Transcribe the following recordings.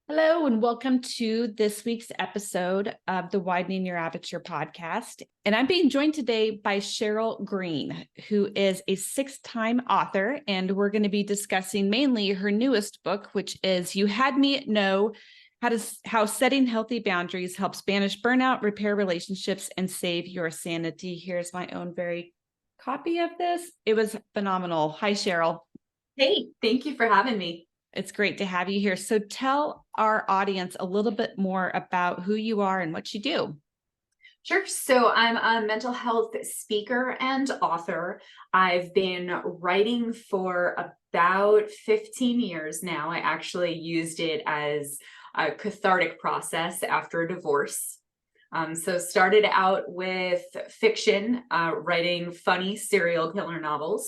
Hello, and welcome to this week's episode of the Widening Your Aperture podcast. And I'm being joined today by Sheryl Green, who is a six-time author, and we're going to be discussing mainly her newest book, which is You Had Me Know How Setting Healthy Boundaries Helps Banish Burnout, Repair Relationships, and Save Your Sanity. Here's my own very copy of this. It was phenomenal. Hi, Sheryl. Hey, thank you for having me. It's great to have you here. So tell our audience a little bit more about who you are and what you do. Sure. So I'm a mental health speaker and author. I've been writing for about 15 years now. I actually used it as a cathartic process after a divorce. So started out with fiction, writing funny serial killer novels.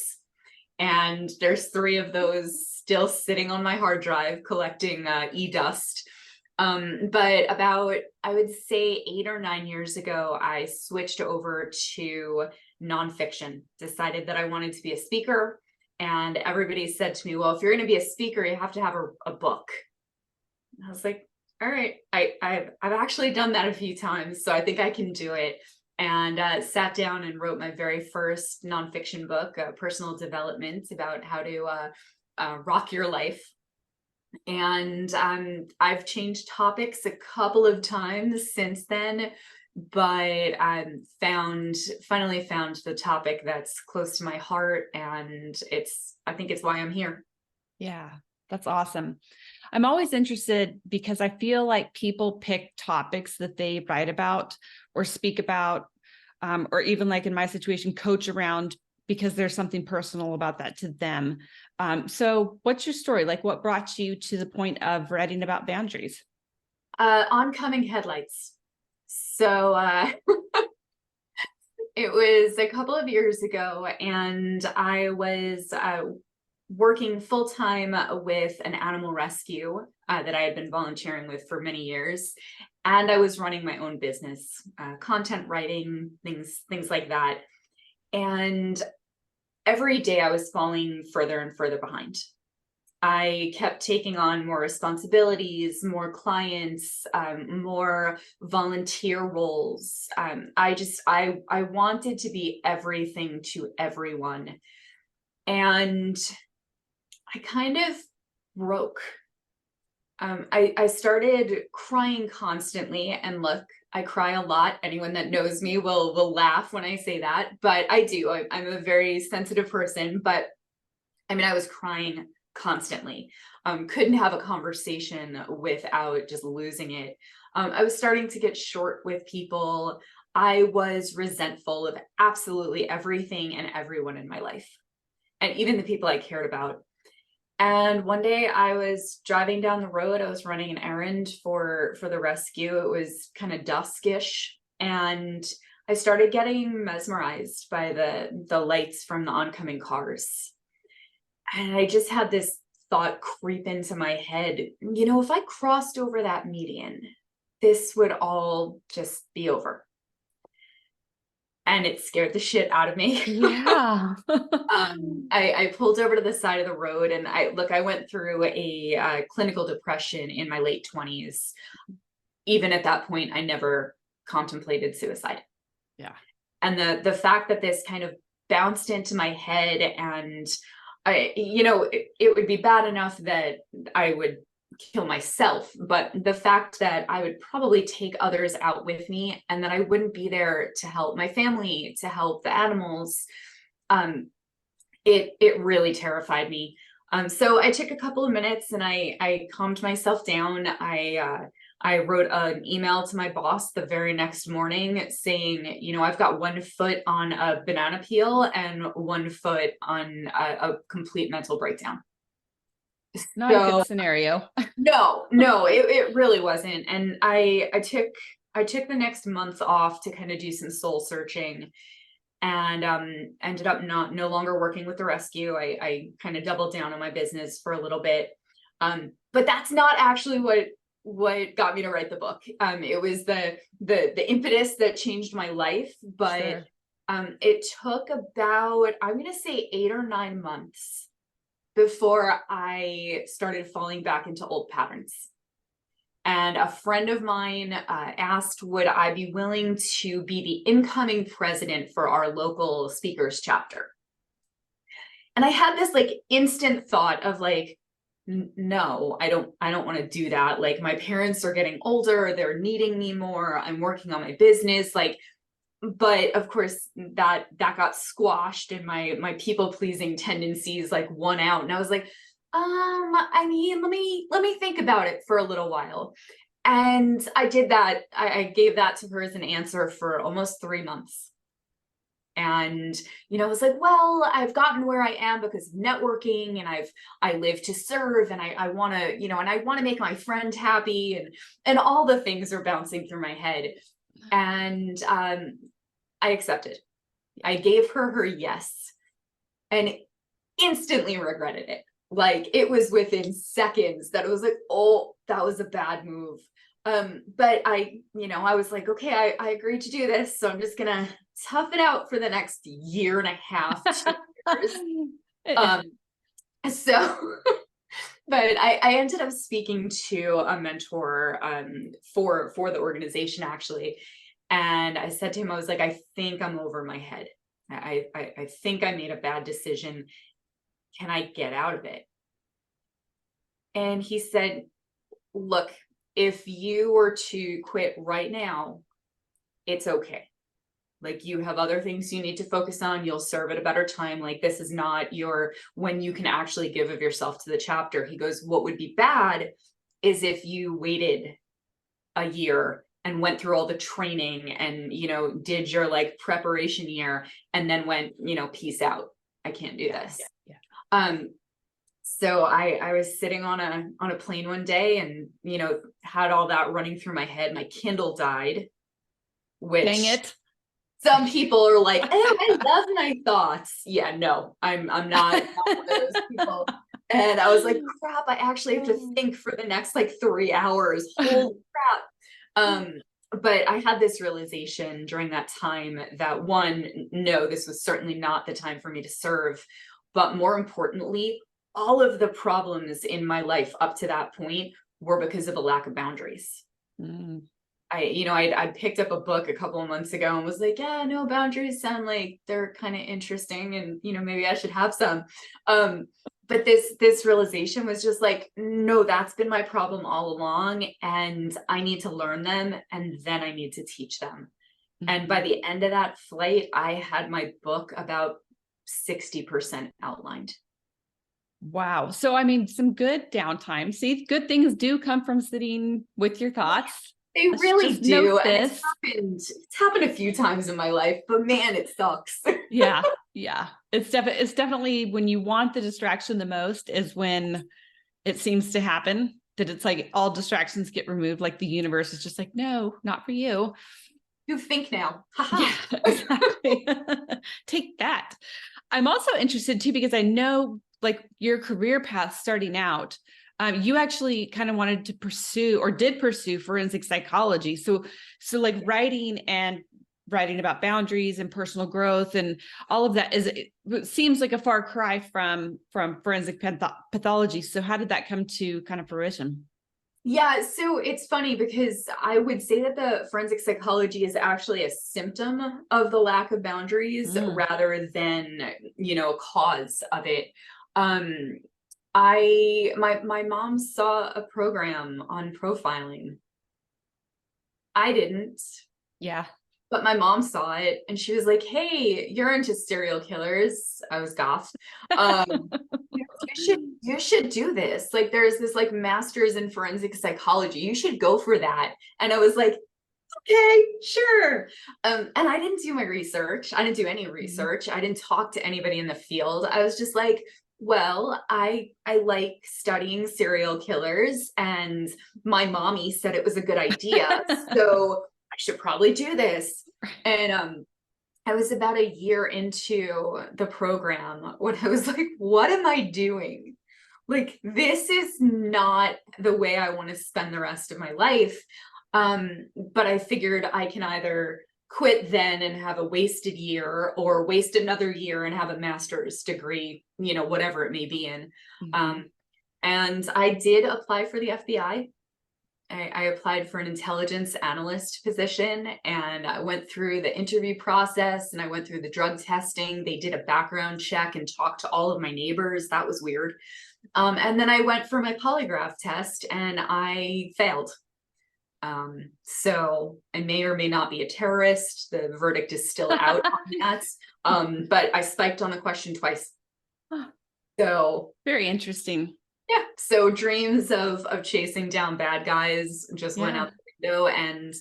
And there's 3 of those still sitting on my hard drive collecting e-dust. But about, I would say 8 or 9 years ago, I switched over to nonfiction, decided that I wanted to be a speaker. And everybody said to me, well, if you're going to be a speaker, you have to have a book. And I was like, all right, I've actually done that a few times, so I think I can do it. And sat down and wrote my very first nonfiction book, personal development, about how to rock your life. And I've changed topics a couple of times since then, but finally found the topic that's close to my heart, and I think it's why I'm here. Yeah, that's awesome. I'm always interested because I feel like people pick topics that they write about or speak about, or even like in my situation, coach around because there's something personal about that to them. So what's your story? Like what brought you to the point of writing about boundaries? Oncoming headlights. So it was a couple of years ago, and I was working full-time with an animal rescue that I had been volunteering with for many years. And I was running my own business, content writing, things like that. And every day I was falling further and further behind. I kept taking on more responsibilities, more clients, more volunteer roles. I wanted to be everything to everyone. And I kind of broke. I started crying constantly, and look, I cry a lot. Anyone that knows me will laugh when I say that, but I do. I'm a very sensitive person, but I mean, I was crying constantly. Couldn't have a conversation without just losing it. I was starting to get short with people. I was resentful of absolutely everything and everyone in my life, and even the people I cared about. And one day I was driving down the road. I was running an errand for the rescue. It was kind of duskish, and I started getting mesmerized by the lights from the oncoming cars. And I just had this thought creep into my head, if I crossed over that median, this would all just be over. And it scared the shit out of me. Yeah. I pulled over to the side of the road, and I went through a clinical depression in my late 20s. Even at that point, I never contemplated suicide. Yeah. And the fact that this kind of bounced into my head, and it would be bad enough that I would kill myself, but the fact that I would probably take others out with me, and that I wouldn't be there to help my family, to help the animals, it really terrified me. So I took a couple of minutes, and I calmed myself down. I wrote an email to my boss the very next morning saying, I've got 1 foot on a banana peel and 1 foot on a complete mental breakdown. Not a good scenario. No, it really wasn't. And I took the next month off to kind of do some soul searching, and ended up no longer working with the rescue. I kind of doubled down on my business for a little bit. But that's not actually what got me to write the book. It was the impetus that changed my life, but Sure. it took about, I'm going to say 8 or 9 months before I started falling back into old patterns. And a friend of mine asked, would I be willing to be the incoming president for our local speakers chapter? And I had this like instant thought of like, no, I don't want to do that. Like, my parents are getting older, they're needing me more. I'm working on my business. Like, but of course that got squashed, and my people pleasing tendencies like won out. And I was like, I mean, let me think about it for a little while. And I did that. I gave that to her as an answer for almost 3 months. And, I was like, well, I've gotten where I am because of networking, and I live to serve, and I want to, and I want to make my friend happy, and all the things are bouncing through my head. And I accepted. I gave her yes, and instantly regretted it. Like, it was within seconds that it was like, oh, that was a bad move. But I was like, okay, I agreed to do this, so I'm just gonna tough it out for the next year and a half, 2 years. So but I ended up speaking to a mentor for the organization, actually. And I said to him, I was like, I think I'm over my head. I think I made a bad decision. Can I get out of it? And he said, look, if you were to quit right now, it's okay. Like, you have other things you need to focus on. You'll serve at a better time. Like, this is not when you can actually give of yourself to the chapter. He goes, what would be bad is if you waited a year and went through all the training and, did your like preparation year and then went, peace out. I can't do this. Yeah. So I was sitting on a plane one day and, had all that running through my head. My Kindle died, which, dang it. Some people are like, oh, I love my thoughts. Yeah, no, I'm not one of those people. And I was like, crap, I actually have to think for the next like 3 hours. Holy crap. But I had this realization during that time that, one, no, this was certainly not the time for me to serve. But more importantly, all of the problems in my life up to that point were because of a lack of boundaries. Mm. I picked up a book a couple of months ago and was like, yeah, no, boundaries sound like they're kind of interesting, and maybe I should have some. But this realization was just like, no, that's been my problem all along, and I need to learn them, and then I need to teach them. Mm-hmm. And by the end of that flight, I had my book about 60% outlined. Wow. So, I mean, some good downtime. See, good things do come from sitting with your thoughts. They really do. And it's happened a few times in my life, but man, it sucks. Yeah. It's definitely when you want the distraction the most is when it seems to happen, that it's like all distractions get removed. Like the universe is just like, no, not for you. You think now. Yeah, exactly. Take that. I'm also interested too, because I know like your career path starting out, you actually kind of wanted to pursue or did pursue forensic psychology. So like writing about boundaries and personal growth and all of that it seems like a far cry from forensic pathology. So how did that come to kind of fruition? Yeah, so it's funny because I would say that the forensic psychology is actually a symptom of the lack of boundaries rather than, a cause of it. My mom saw a program on profiling. I didn't. Yeah. But my mom saw it and she was like, hey, you're into serial killers. I was Goth. You should do this. Like, there's this like master's in forensic psychology. You should go for that. And I was like, okay, sure. And I didn't do my research. I didn't do any research. I didn't talk to anybody in the field. I was just like, well, I like studying serial killers, and my mommy said it was a good idea. So I should probably do this. And I was about a year into the program when I was like, what am I doing? Like, this is not the way I want to spend the rest of my life. But I figured I can either quit then and have a wasted year, or waste another year and have a master's degree, whatever it may be in. And I did apply for the FBI. I applied for an intelligence analyst position, and I went through the interview process and I went through the drug testing. They did a background check and talked to all of my neighbors. That was weird. And then I went for my polygraph test and I failed. So I may or may not be a terrorist. The verdict is still out on that. But I spiked on the question twice. So very interesting. yeah. So dreams of chasing down bad guys just went out the window, and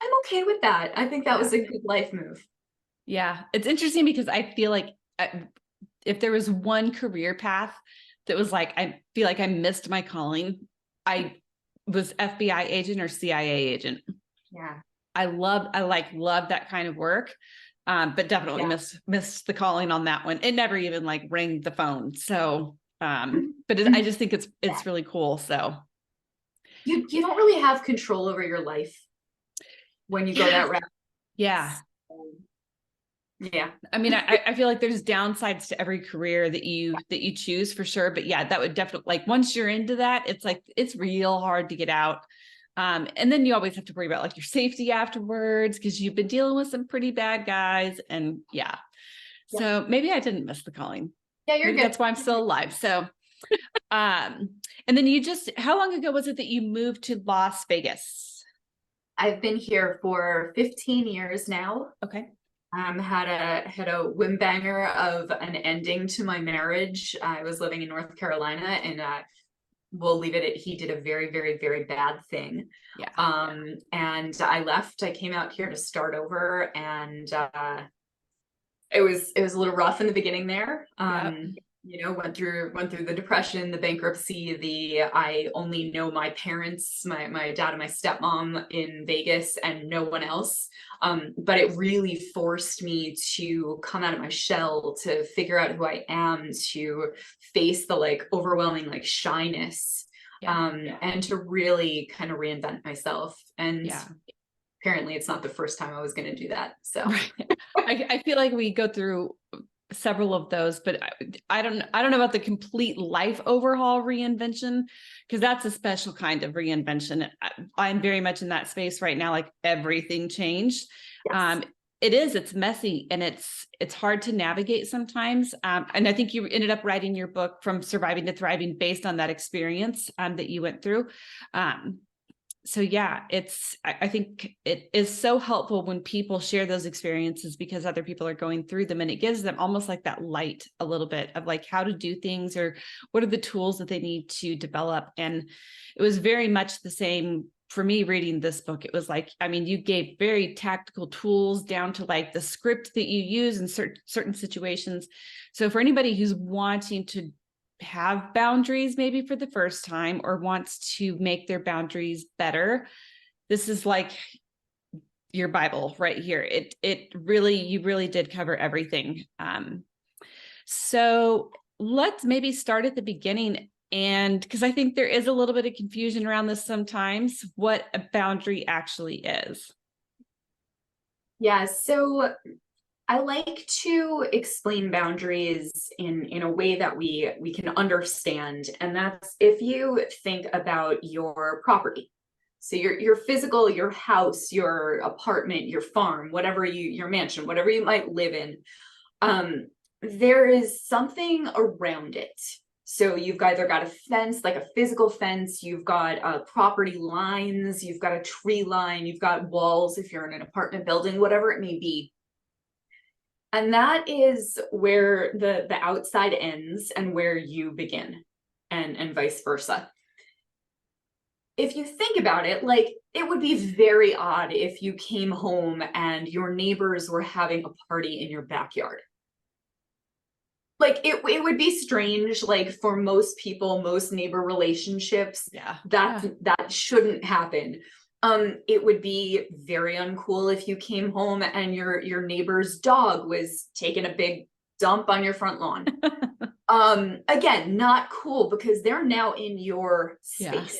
I'm okay with that. I think that was a good life move. Yeah. It's interesting because I feel like if there was one career path that was like, I feel like I missed my calling, I was FBI agent or CIA agent. Yeah. I love that kind of work. But definitely missed the calling on that one. It never even like rang the phone. So, but I just think it's really cool. So you don't really have control over your life when you go that route. Yeah. Yeah. I mean, I feel like there's downsides to every career that you choose for sure. But yeah, that would definitely, like, once you're into that, it's like, it's real hard to get out. And then you always have to worry about like your safety afterwards, because you've been dealing with some pretty bad guys. And so maybe I didn't miss the calling. Yeah, you're maybe good. That's why I'm still alive. So, and then how long ago was it that you moved to Las Vegas? I've been here for 15 years now. Okay. Had a whim banger of an ending to my marriage. I was living in North Carolina, and we'll leave it at, he did a very, very, very bad thing. And I left. I came out here to start over, and it was a little rough in the beginning there. You know, went through the depression, the bankruptcy, I only know my parents, my dad and my stepmom in Vegas, and no one else. But it really forced me to come out of my shell, to figure out who I am, to face the like overwhelming like shyness, and to really kind of reinvent myself. And apparently it's not the first time I was going to do that. So I feel like we go through several of those, but I don't know about the complete life overhaul reinvention, because that's a special kind of reinvention. I'm very much in that space right now. Like, everything changed. It's messy, and it's hard to navigate sometimes. And I think you ended up writing your book From Surviving to Thriving based on that experience that you went through. So yeah, I think it is so helpful when people share those experiences, because other people are going through them, and it gives them almost like that light a little bit of like how to do things, or what are the tools that they need to develop. And it was very much the same for me reading this book. It was like, I mean, you gave very tactical tools down to like the script that you use in certain situations. So for anybody who's wanting to have boundaries maybe for the first time, or wants to make their boundaries better, this is like your Bible right here. You really did cover everything. So let's maybe start at the beginning, and because I think there is a little bit of confusion around this sometimes, what a boundary actually is. Yeah, so I like to explain boundaries in a way that we can understand. And that's if you think about your property. So your physical, your house, your apartment, your farm, your mansion, whatever you might live in, there is something around it. So you've either got a fence, like a physical fence, you've got property lines, you've got a tree line, you've got walls if you're in an apartment building, whatever it may be. And that is where the outside ends and where you begin, and vice versa. If you think about it, like, it would be very odd if you came home and your neighbors were having a party in your backyard. Like, it would be strange, like, for most people, most neighbor relationships, that shouldn't happen. It would be very uncool if you came home and your neighbor's dog was taking a big dump on your front lawn. Again, not cool, because they're now in your space.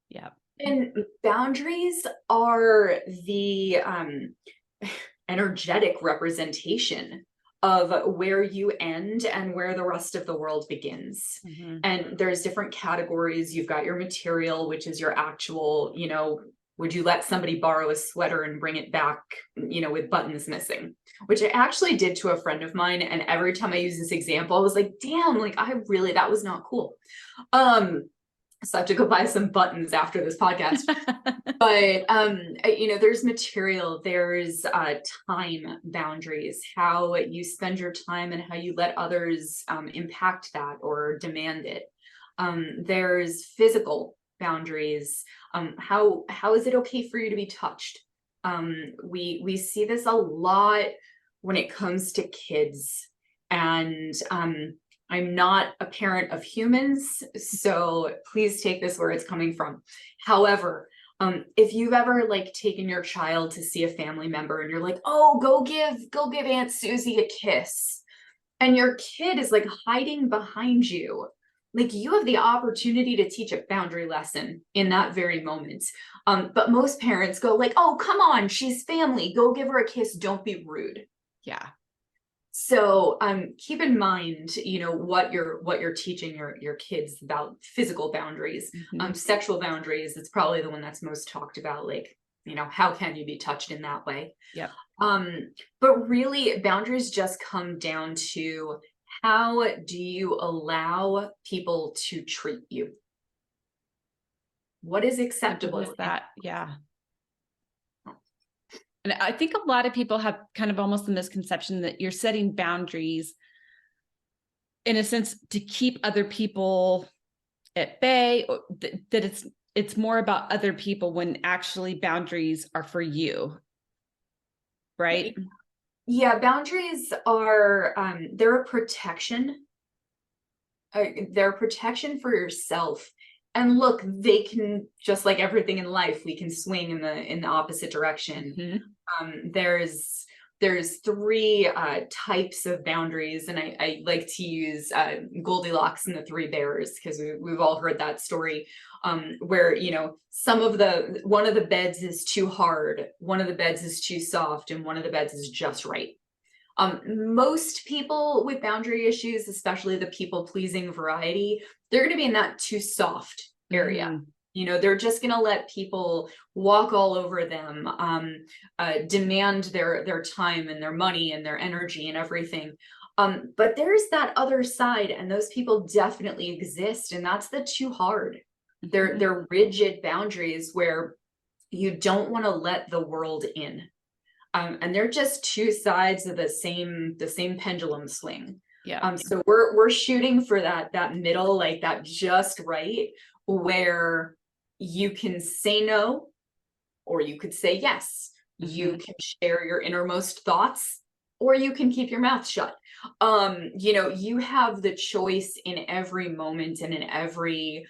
Yeah. And boundaries are the energetic representation of where you end and where the rest of the world begins. Mm-hmm. And there's different categories. You've got your material, which is your actual, would you let somebody borrow a sweater and bring it back, with buttons missing? Which I actually did to a friend of mine. And every time I use this example, I was like, damn, like that was not cool. So I have to go buy some buttons after this podcast. But, there's material, there's time boundaries, how you spend your time and how you let others impact that or demand it. There's physical boundaries. How is it okay for you to be touched? We see this a lot when it comes to kids, and I'm not a parent of humans, so please take this where it's coming from. However, if you've ever taken your child to see a family member and you're like, oh, go give Aunt Susie a kiss, and your kid is hiding behind you, you have the opportunity to teach a boundary lesson in that very moment. But most parents go oh, come on, she's family, go give her a kiss, don't be rude. Yeah. So keep in mind, what you're teaching your kids about physical boundaries. Mm-hmm. Sexual boundaries, it's probably the one that's most talked about, how can you be touched in that way? Yep. But really, boundaries just come down to, how do you allow people to treat you? What is acceptable? Simple as that. Yeah. And I think a lot of people have kind of almost the misconception that you're setting boundaries in a sense to keep other people at bay, or that it's more about other people, when actually boundaries are for you. Right? Yeah, boundaries are, they're a protection. They're a protection for yourself. And look, they can, just like everything in life, we can swing in the opposite direction. Mm-hmm. There's three types of boundaries, and I like to use Goldilocks and the Three Bears, because we've all heard that story, where one of the beds is too hard, one of the beds is too soft, and one of the beds is just right. Most people with boundary issues, especially the people-pleasing variety, they're going to be in that too soft area. Mm-hmm. They're just going to let people walk all over them, demand their time and their money and their energy and everything. But there's that other side, and those people definitely exist, and that's the too hard. Mm-hmm. They're rigid boundaries where you don't want to let the world in. And they're just two sides of the same pendulum swing. Yeah. So we're shooting for that middle, that just right, where you can say no, or you could say yes. Mm-hmm. You can share your innermost thoughts, or you can keep your mouth shut. You have the choice in every moment and in every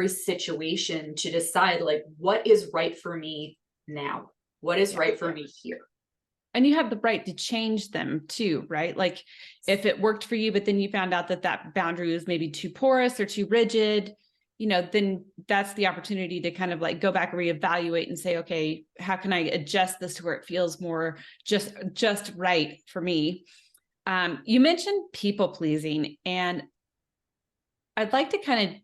situation to decide what is right for me now. What is right for me here? And you have the right to change them too, right? If it worked for you, but then you found out that boundary was maybe too porous or too rigid, then that's the opportunity to kind of go back and reevaluate and say, okay, how can I adjust this to where it feels more just right for me? You mentioned people pleasing, and I'd like to kind of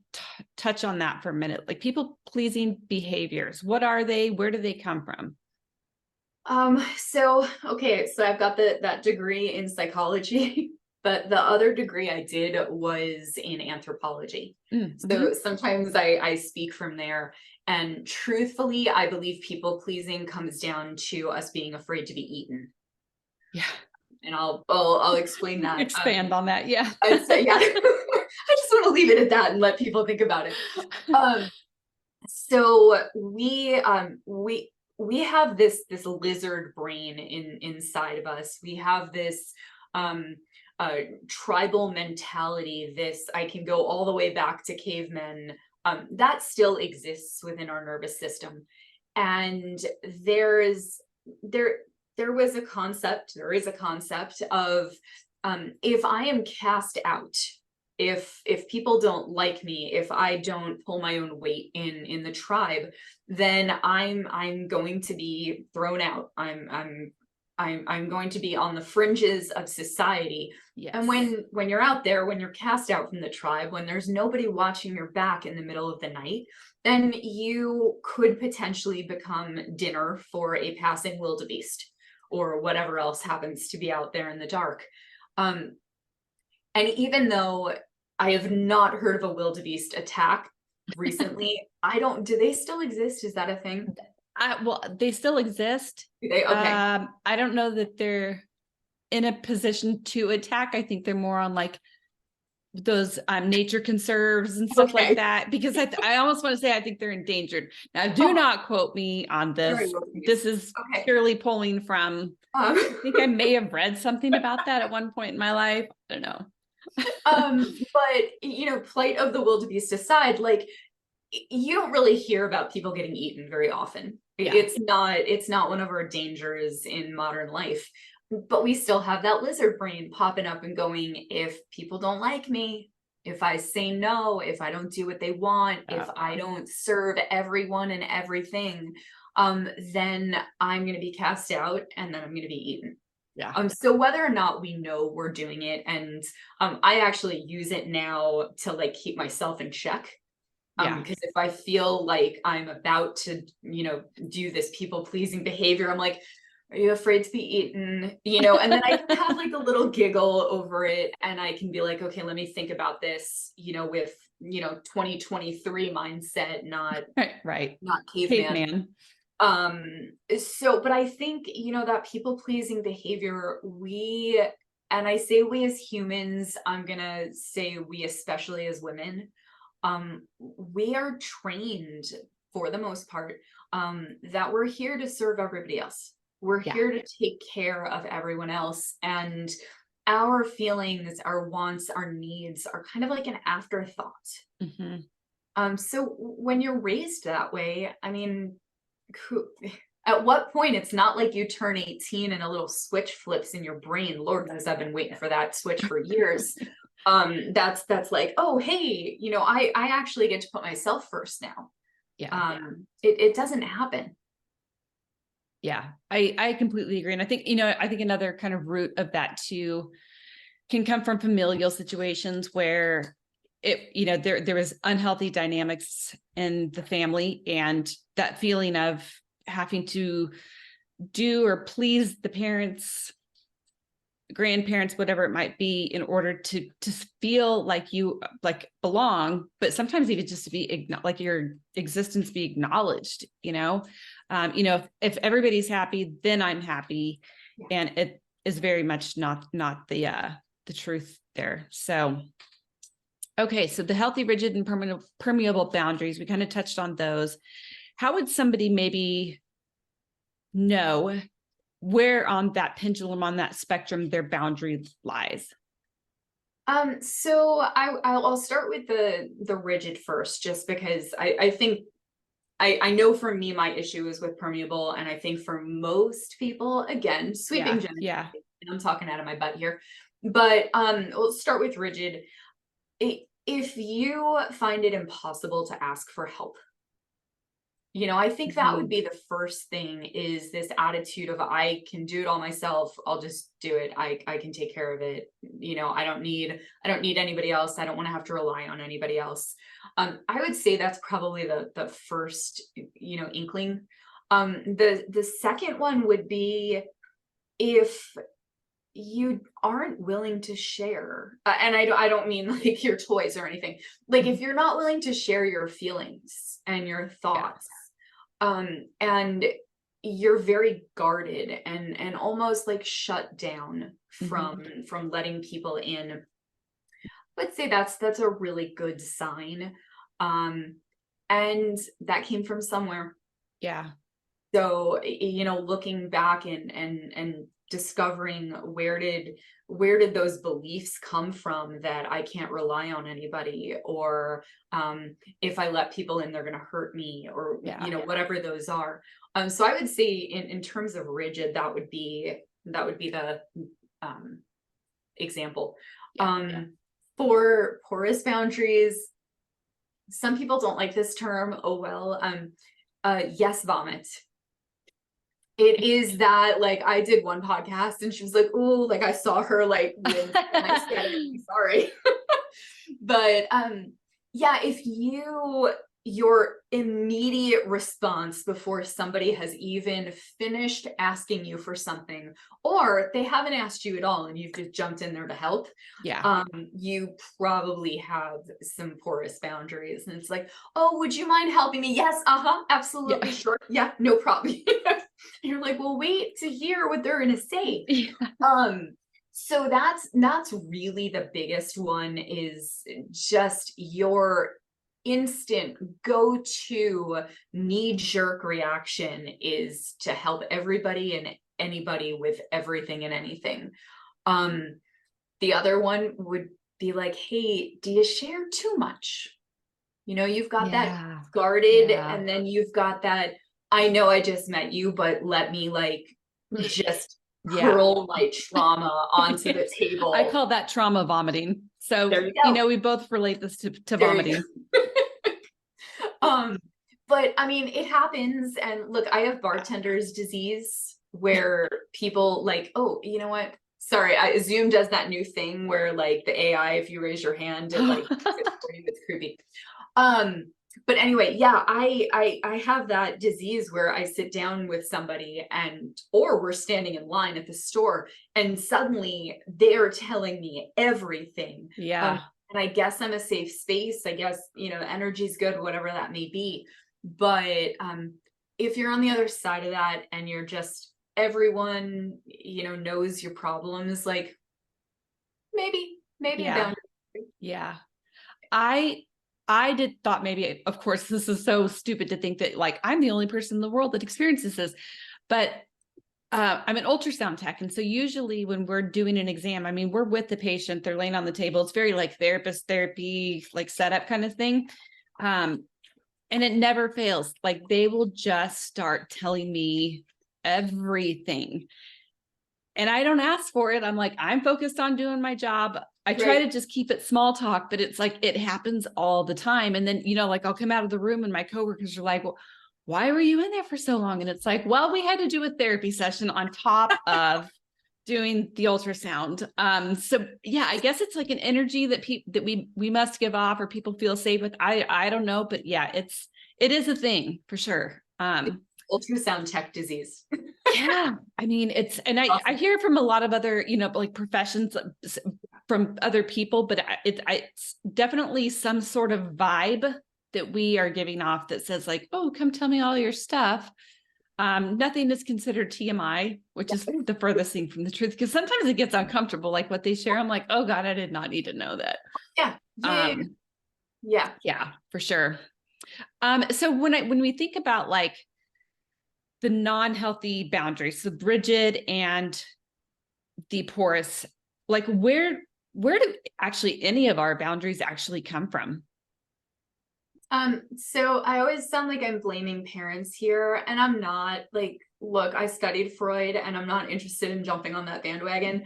touch on that for a minute. People pleasing behaviors, what are they? Where do they come from? So I've got that degree in psychology, but the other degree I did was in anthropology. Mm-hmm. So sometimes I speak from there, and truthfully, I believe people pleasing comes down to us being afraid to be eaten. Yeah. And I'll explain that. Expand on that. Yeah. I'd say, yeah. I just want to leave it at that and let people think about it. So we have this lizard brain inside of us. We have this tribal mentality. I can go all the way back to cavemen. That still exists within our nervous system. And there is a concept of, if I am cast out, if people don't like me, if I don't pull my own weight in the tribe, then I'm going to be thrown out. I'm I'm going to be on the fringes of society. Yes. And when you're out there, when you're cast out from the tribe, when there's nobody watching your back in the middle of the night, then you could potentially become dinner for a passing wildebeest or whatever else happens to be out there in the dark. And even though I have not heard of a wildebeest attack recently, do they still exist? Is that a thing? Well, they still exist. Okay. I don't know that they're in a position to attack. I think they're more on like those nature conserves and stuff like that, because I almost want to say I think they're endangered. Now, do not quote me on this. This is purely pulling from, I think I may have read something about that at one point in my life. I don't know. But plight of the wildebeest aside, like, you don't really hear about people getting eaten very often. Yeah. It's not one of our dangers in modern life, but we still have that lizard brain popping up and going, if people don't like me, if I say no, if I don't do what they want, if I don't serve everyone and everything, then I'm going to be cast out and then I'm going to be eaten. Yeah. So whether or not we know we're doing it, and I actually use it now to like keep myself in check. Because if I feel like I'm about to, do this people-pleasing behavior, I'm like, are you afraid to be eaten? And then I can have like a little giggle over it, and I can be like, okay, let me think about this, with 2023 mindset, not not caveman. But I think, that people-pleasing behavior, and I say we as humans, I'm gonna say we especially as women, we are trained for the most part, that we're here to serve everybody else. We're here to take care of everyone else. And our feelings, our wants, our needs are kind of like an afterthought. Mm-hmm. So when you're raised that way, I mean, at what point, it's not like you turn 18 and a little switch flips in your brain. Lord knows I've been waiting for that switch for years. That's like, oh, hey, I actually get to put myself first now. It doesn't happen. Yeah, I completely agree. And I think, I think another kind of root of that too can come from familial situations where there was unhealthy dynamics in the family, and that feeling of having to do or please the parents, grandparents, whatever it might be, in order to feel like you belong, but sometimes even just to be like your existence be acknowledged. If everybody's happy, then I'm happy, and it is very much not the truth there. So okay, so the healthy, rigid, and permeable boundaries, we kind of touched on those. How would somebody maybe know where on that pendulum, on that spectrum, their boundary lies? So I'll start with the rigid first, just because I think I know for me, my issue is with permeable, and I think for most people, again, sweeping generalization, I'm talking out of my butt here, but we'll start with rigid. If you find it impossible to ask for help, I think that would be the first thing, is this attitude of, I can do it all myself. I'll just do it. I can take care of it. I don't need anybody else. I don't want to have to rely on anybody else. I would say that's probably the first, inkling. The second one would be, if you aren't willing to share, and I don't mean like your toys or anything, like if you're not willing to share your feelings and your thoughts, and you're very guarded and almost like shut down from letting people in, let's say that's a really good sign, and that came from somewhere. So looking back and discovering, where did those beliefs come from, that I can't rely on anybody, or if I let people in, they're going to hurt me, or whatever those are. So I would say in terms of rigid, that would be the example. For porous boundaries, some people don't like this term. Oh well. Yes, vomit. It is that, like, I did one podcast and she was like, oh, like I saw her like wince and I said it, I'm sorry. But yeah, if your immediate response before somebody has even finished asking you for something, or they haven't asked you at all and you've just jumped in there to help, Yeah. you probably have some porous boundaries. And it's like, oh, would you mind helping me? Yes, absolutely, Yeah. sure. Yeah, no problem. And you're like, well, wait to hear what they're gonna say. Yeah. So that's really the biggest one, is just your instant go-to knee-jerk reaction is to help everybody and anybody with everything and anything. The other one would be like, hey, do you share too much? You know, you've got that Yeah. guarded, Yeah. and then you've got that, I know I just met you, but let me like just Yeah. hurl my trauma onto the table. I call that trauma vomiting. So, There you go. we both relate this to There you vomiting. But I mean, it happens. And look, I have bartender's disease where people like, oh, you know what? Sorry, Zoom does that new thing where like the AI, if you raise your hand, it like it's creepy. But anyway, yeah, I have that disease where I sit down with somebody or we're standing in line at the store and suddenly they're telling me everything. Yeah. And I guess I'm a safe space. I guess, energy's good, whatever that may be. But if you're on the other side of that and you're just, everyone, knows your problems, like maybe Yeah. boundary. Yeah. I thought maybe, of course, this is so stupid to think that like I'm the only person in the world that experiences this, but I'm an ultrasound tech. And so usually when we're doing an exam, I mean, we're with the patient, they're laying on the table. It's very like therapist therapy, like setup kind of thing. And it never fails. Like they will just start telling me everything. And I don't ask for it. I'm like, I'm focused on doing my job. I try to just keep it small talk, but it's like, it happens all the time. And then, like I'll come out of the room and my coworkers are like, well, why were you in there for so long? And it's like, well, we had to do a therapy session on top of doing the ultrasound. So yeah, I guess it's like an energy that we must give off or people feel safe with. I don't know, but yeah, it is a thing for sure. Ultrasound tech disease. Yeah. I mean, I hear from a lot of other, like professions from other people, but it's definitely some sort of vibe that we are giving off that says like, oh, come tell me all your stuff. Nothing is considered TMI, which is the furthest thing from the truth, because sometimes it gets uncomfortable. Like what they share, I'm like, oh God, I did not need to know that. Yeah, for sure. So when we think about like the non-healthy boundaries, the rigid and the porous, like where do actually any of our boundaries actually come from? So I always sound like I'm blaming parents here, and I'm not. Like, look, I studied Freud and I'm not interested in jumping on that bandwagon.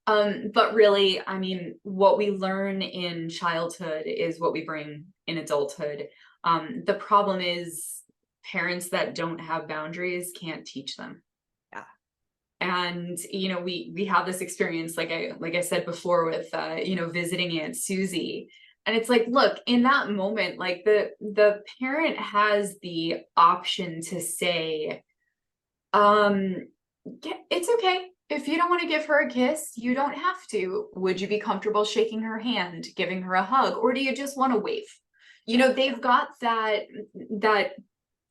But really, I mean, what we learn in childhood is what we bring in adulthood. The problem is parents that don't have boundaries can't teach them. Yeah. And, we have this experience, like I said before with, visiting Aunt Susie. And it's like, look, in that moment, like the parent has the option to say, it's okay. If you don't want to give her a kiss, you don't have to. Would you be comfortable shaking her hand, giving her a hug, or do you just want to wave? They've got that,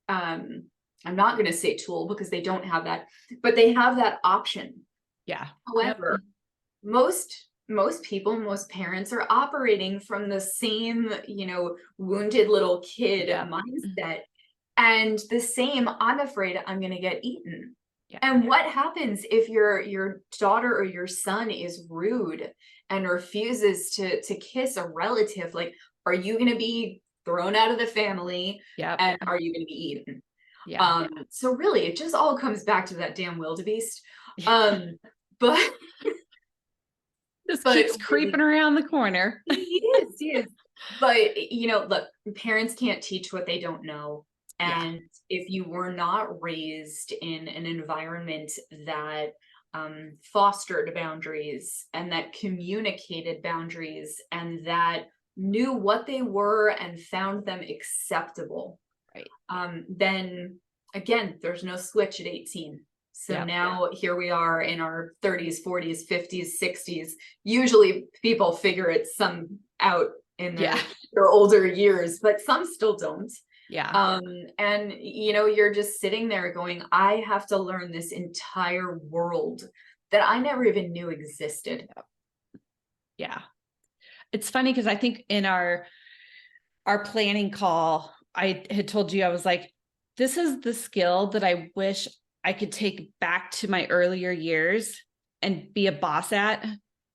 I'm not going to say tool because they don't have that, but they have that option. Yeah. However, most people, most parents are operating from the same, wounded little kid mindset, and the same, I'm afraid I'm going to get eaten. Yeah. And what happens if your daughter or your son is rude and refuses to kiss a relative? Like, are you going to be thrown out of the family? Yeah. And are you going to be eaten? Yeah. So really, it just all comes back to that damn wildebeest. But just keeps creeping around the corner. He is. But look, parents can't teach what they don't know. Yeah. And if you were not raised in an environment that fostered boundaries and that communicated boundaries and that knew what they were and found them acceptable, Right. then again, there's no switch at 18. So Yeah. now here we are in our 30s, 40s, 50s, 60s. Usually people figure it some out in Yeah. their older years, but some still don't. Yeah. And you're just sitting there going, I have to learn this entire world that I never even knew existed. Yeah. It's funny because I think in our planning call, I had told you, I was like, this is the skill that I wish I could take back to my earlier years and be a boss at,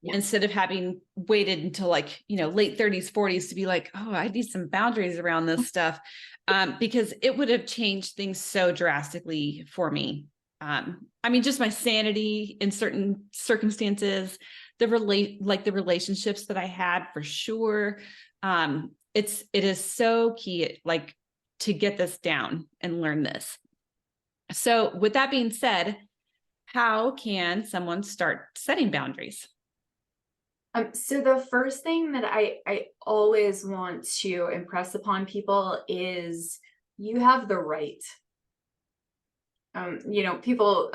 instead of having waited until like, late 30s, 40s to be like, oh, I need some boundaries around this stuff. Because it would have changed things so drastically for me. I mean, just my sanity in certain circumstances, the relationships that I had, for sure. It is so key, like, to get this down and learn this. So with that being said, how can someone start setting boundaries? So the first thing that I always want to impress upon people is you have the right. People,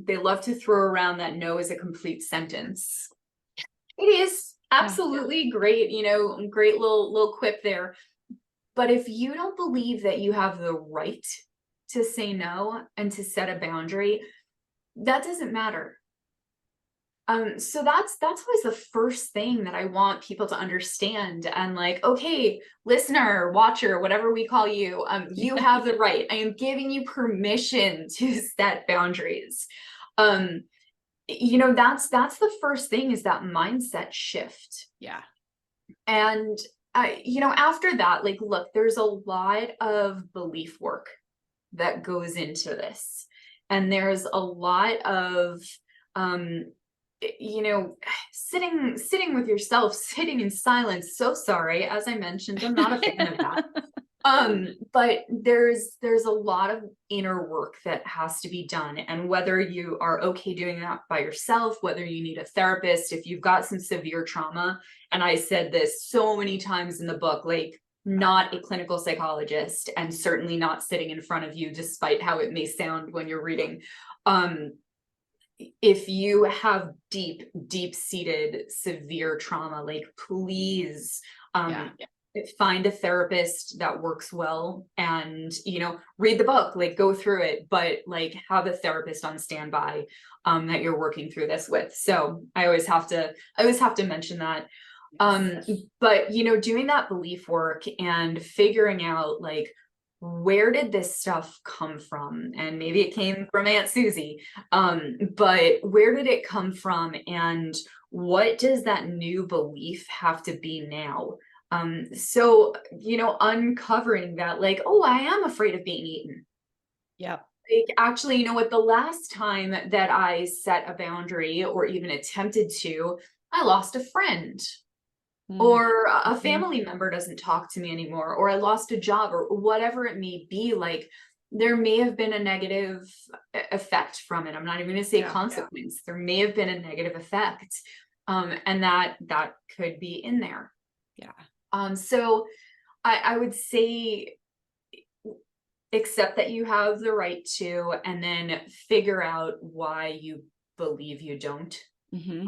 they love to throw around that no is a complete sentence. It is absolutely great, great little quip there. But if you don't believe that you have the right to say no and to set a boundary, that doesn't matter. So that's always the first thing that I want people to understand. And like, okay, listener, watcher, whatever we call you, you have the right. I am giving you permission to set boundaries. That's the first thing, is that mindset shift. Yeah. And after that, like, look, there's a lot of belief work that goes into this. And there's a lot of sitting with yourself, sitting in silence. So sorry, as I mentioned, I'm not a fan of that. But there's a lot of inner work that has to be done. And whether you are okay doing that by yourself, whether you need a therapist, if you've got some severe trauma, and I said this so many times in the book, like, not a clinical psychologist, and certainly not sitting in front of you, despite how it may sound when you're reading. If you have deep seated severe trauma, like, please, find a therapist that works well, and read the book, like, go through it, but like, have a therapist on standby that you're working through this with. So I always have to mention that. But doing that belief work and figuring out, like, where did this stuff come from? And maybe it came from Aunt Susie, but where did it come from, and what does that new belief have to be now? So uncovering that, like, oh, I am afraid of being eaten. Yep. Like, actually, the last time that I set a boundary, or even attempted to, I lost a friend. Or a family member doesn't talk to me anymore, or I lost a job, or whatever it may be. Like, there may have been a negative effect from it. I'm not even going to say consequence. There may have been a negative effect. And that could be in there. Yeah. So I would say, accept that you have the right to, and then figure out why you believe you don't. Mm-hmm.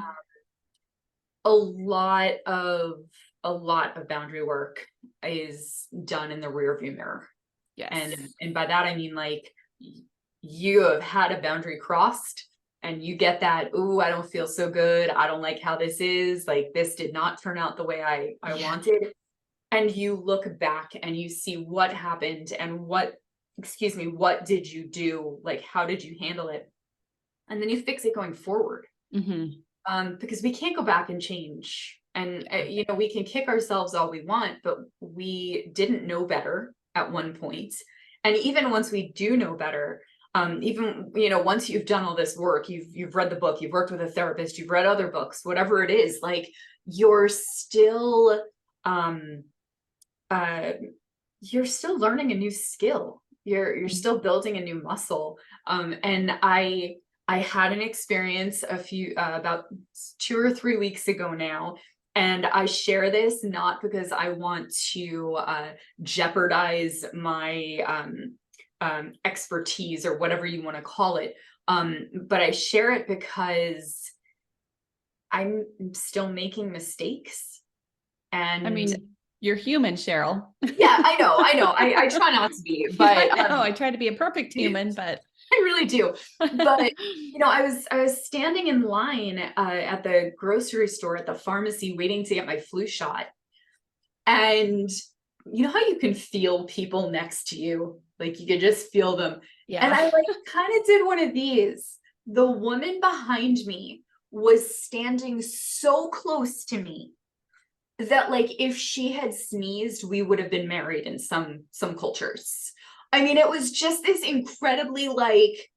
A lot of boundary work is done in the rearview mirror. Yes. And by that I mean, like, you have had a boundary crossed, and you get that, ooh, I don't feel so good, I don't like how this is, like, this did not turn out the way I wanted. And you look back and you see what happened, and what did you do, like, how did you handle it, and then you fix it going forward. Mm-hmm. Because we can't go back and change. And, we can kick ourselves all we want, but we didn't know better at one point. And even once we do know better, even, once you've done all this work, you've read the book, you've worked with a therapist, you've read other books, whatever it is, like, you're still learning a new skill. You're still building a new muscle. And I had an experience about 2 or 3 weeks ago now, and I share this not because I want to jeopardize my expertise or whatever you want to call it. But I share it because I'm still making mistakes. And I mean, you're human, Sheryl. yeah, I know. I try not to be, but I know. I try to be a perfect human, but I really do. But I was standing in line at the grocery store at the pharmacy waiting to get my flu shot. And you know how you can feel people next to you? Like you could just feel them. yeah. And I like kind of did one of these. The woman behind me was standing so close to me that like if she had sneezed, we would have been married in some cultures. I mean, it was just this incredibly like,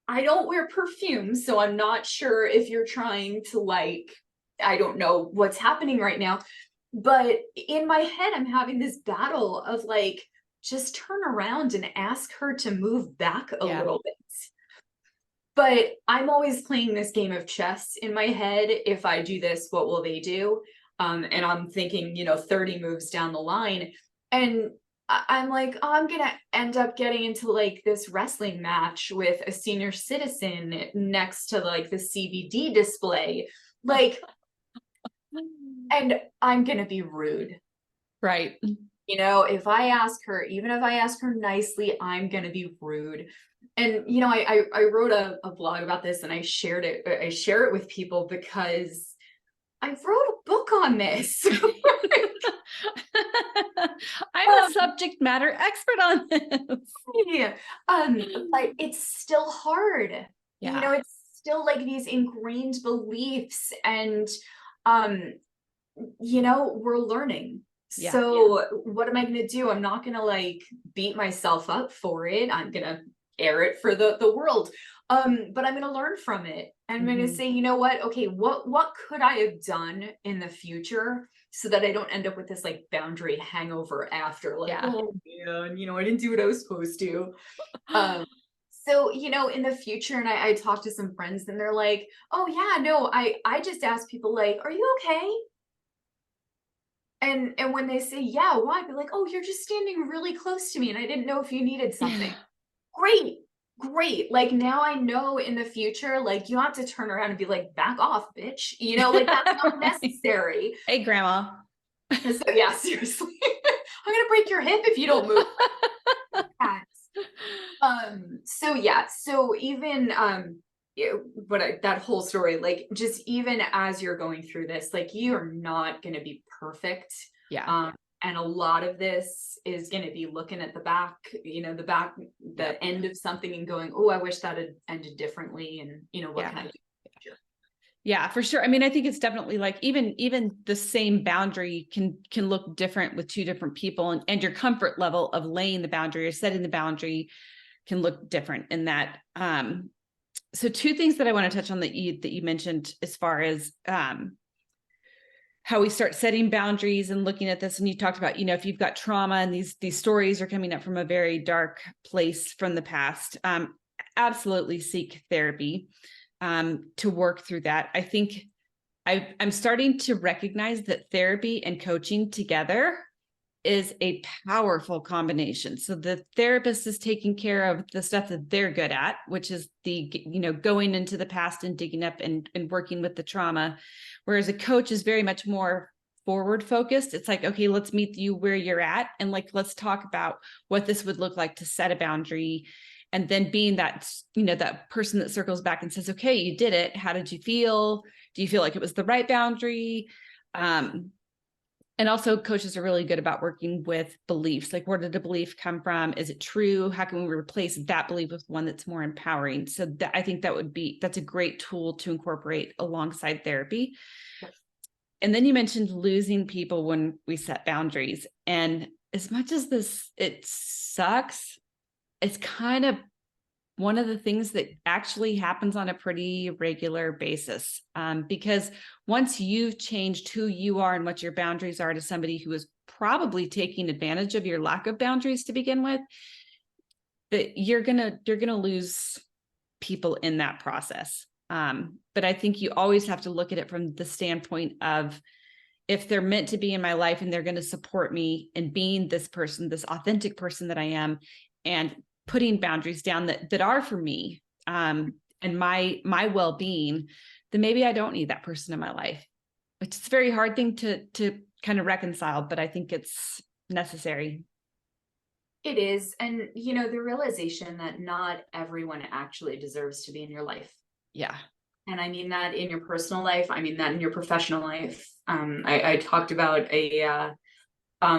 I don't wear perfume, so I'm not sure if you're trying to like, I don't know what's happening right now. But in my head, I'm having this battle of like, just turn around and ask her to move back a little bit. But I'm always playing this game of chess in my head. If I do this, what will they do? And I'm thinking, 30 moves down the line. And I'm like, oh, I'm going to end up getting into like this wrestling match with a senior citizen next to like the CBD display. Like, and I'm going to be rude. Right. If I ask her, even if I ask her nicely, I'm going to be rude. And, I wrote a blog about this and I share it with people because I wrote a book on this. I'm a subject matter expert on this. Yeah. But it's still hard. Yeah. It's still like these ingrained beliefs and, we're learning. Yeah. So what am I going to do? I'm not going to like beat myself up for it. I'm going to air it for the world. But I'm going to learn from it. And I'm going to say, you know what? Okay, what could I have done in the future so that I don't end up with this like boundary hangover after like, oh man, I didn't do what I was supposed to. So, in the future, and I talked to some friends and they're like, oh yeah, no, I just ask people like, are you okay? And when they say, yeah, why? I'd be like, oh, you're just standing really close to me and I didn't know if you needed something. Great. Like now I know in the future, like you don't have to turn around and be like, back off, bitch. Like that's not necessary. Hey, grandma. So yeah, seriously. I'm gonna break your hip if you don't move. So yeah, so even that whole story, like just even as you're going through this, like you are not gonna be perfect. Yeah. And a lot of this is going to be looking at the end of something and going, oh, I wish that had ended differently. And, what can I do? Yeah, for sure. I mean, I think it's definitely like even the same boundary can look different with two different people, and your comfort level of laying the boundary or setting the boundary can look different in that. So two things that I want to touch on that you mentioned as far as, how we start setting boundaries and looking at this. And you talked about, if you've got trauma and these stories are coming up from a very dark place from the past, absolutely seek therapy to work through that. I think I'm starting to recognize that therapy and coaching together is a powerful combination. So the therapist is taking care of the stuff that they're good at, which is going into the past and digging up and working with the trauma. Whereas a coach is very much more forward focused. It's like, okay, let's meet you where you're at. And like, let's talk about what this would look like to set a boundary. And then being that, that person that circles back and says, okay, you did it. How did you feel? Do you feel like it was the right boundary? And also coaches are really good about working with beliefs. Like, where did the belief come from? Is it true? How can we replace that belief with one that's more empowering? So I think that's a great tool to incorporate alongside therapy. Yes. And then you mentioned losing people when we set boundaries. And as much as it sucks, it's kind of one of the things that actually happens on a pretty regular basis. Because once you've changed who you are and what your boundaries are to somebody who is probably taking advantage of your lack of boundaries to begin with, that you're gonna lose people in that process. But I think you always have to look at it from the standpoint of, if they're meant to be in my life and they're going to support me in being this person, this authentic person that I am, and putting boundaries down that are for me, and my well-being, then maybe I don't need that person in my life, which is a very hard thing to kind of reconcile, but I think it's necessary. It is. And, the realization that not everyone actually deserves to be in your life. Yeah. And I mean that in your personal life. I mean that in your professional life. I talked about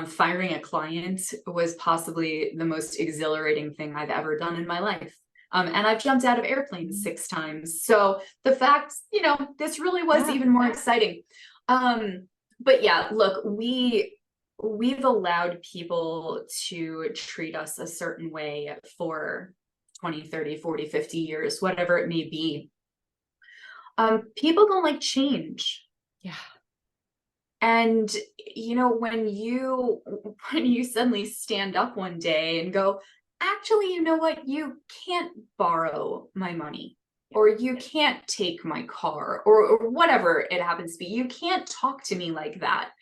firing a client was possibly the most exhilarating thing I've ever done in my life. And I've jumped out of airplanes 6 times. So the fact, this really was even more exciting. But yeah, look, we've allowed people to treat us a certain way for 20, 30, 40, 50 years, whatever it may be. People don't like change. Yeah. And, when you suddenly stand up one day and go, actually, you know what? You can't borrow my money, or you can't take my car, or whatever it happens to be. You can't talk to me like that.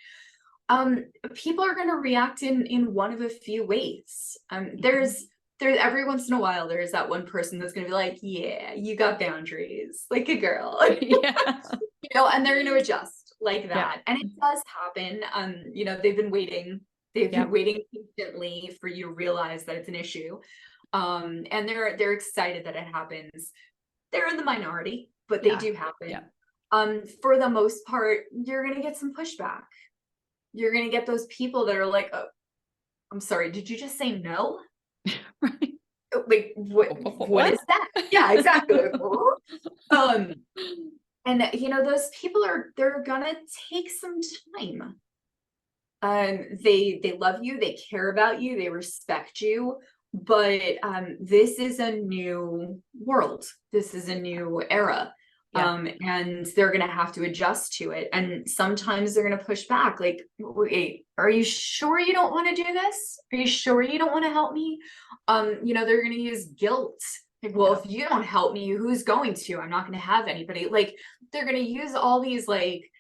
People are going to react in one of a few ways. There's every once in a while, there's that one person that's going to be like, yeah, you got boundaries, like a girl. Yeah. And they're going to adjust like that. And it does happen. They've been waiting patiently for you to realize that it's an issue. And they're excited that it happens. They're in the minority, but they do happen. Yeah. For the most part, you're going to get some pushback. You're going to get those people that are like, oh, I'm sorry, did you just say no? Right. Like, what is that? Yeah, exactly. And those people they're gonna take some time. They love you, they care about you, they respect you, but this is a new world. This is a new era. And they're gonna have to adjust to it. And sometimes they're gonna push back, like, wait, are you sure you don't want to do this? Are you sure you don't want to help me? They're gonna use guilt. Like, well, if you don't help me, who's going to? I'm not going to have anybody. Like, they're going to use all these like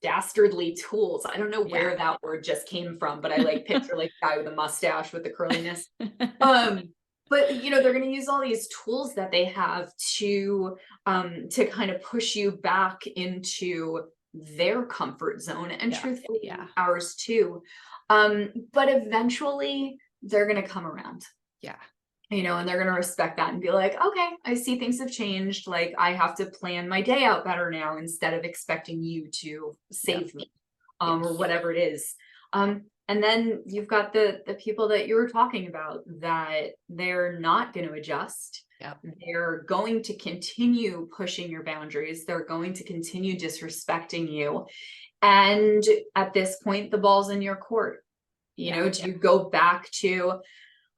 dastardly tools. I don't know where that word just came from, but I like picture like guy with a mustache with the curliness. But they're going to use all these tools that they have to kind of push you back into their comfort zone, and truthfully ours too. But eventually they're going to come around. Yeah. And they're going to respect that and be like, okay, I see things have changed. Like, I have to plan my day out better now instead of expecting you to save me, or whatever it is. And then you've got the people that you were talking about, that they're not going to adjust. They're going to continue pushing your boundaries. They're going to continue disrespecting you. And at this point, the ball's in your court. Do you go back to,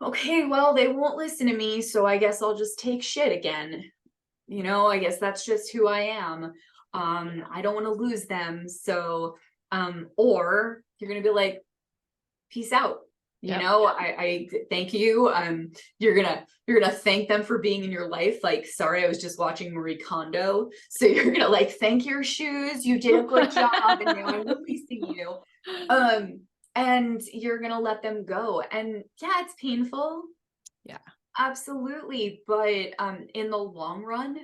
okay, well, they won't listen to me, so I guess I'll just take shit again. I guess that's just who I am. I don't want to lose them. So, or you're going to be like, peace out. I thank you. You're gonna thank them for being in your life. Like, sorry, I was just watching Marie Kondo. So you're gonna like thank your shoes. You did a good job, and I'm releasing you. And you're going to let them go. And yeah, it's painful. Yeah, absolutely. But in the long run,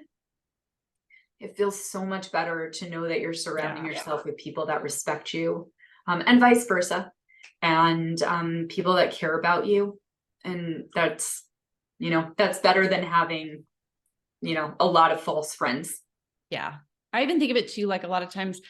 it feels so much better to know that you're surrounding yourself with people that respect you, and vice versa. And people that care about you. And that's better than having, a lot of false friends. Yeah. I even think of it too, like a lot of times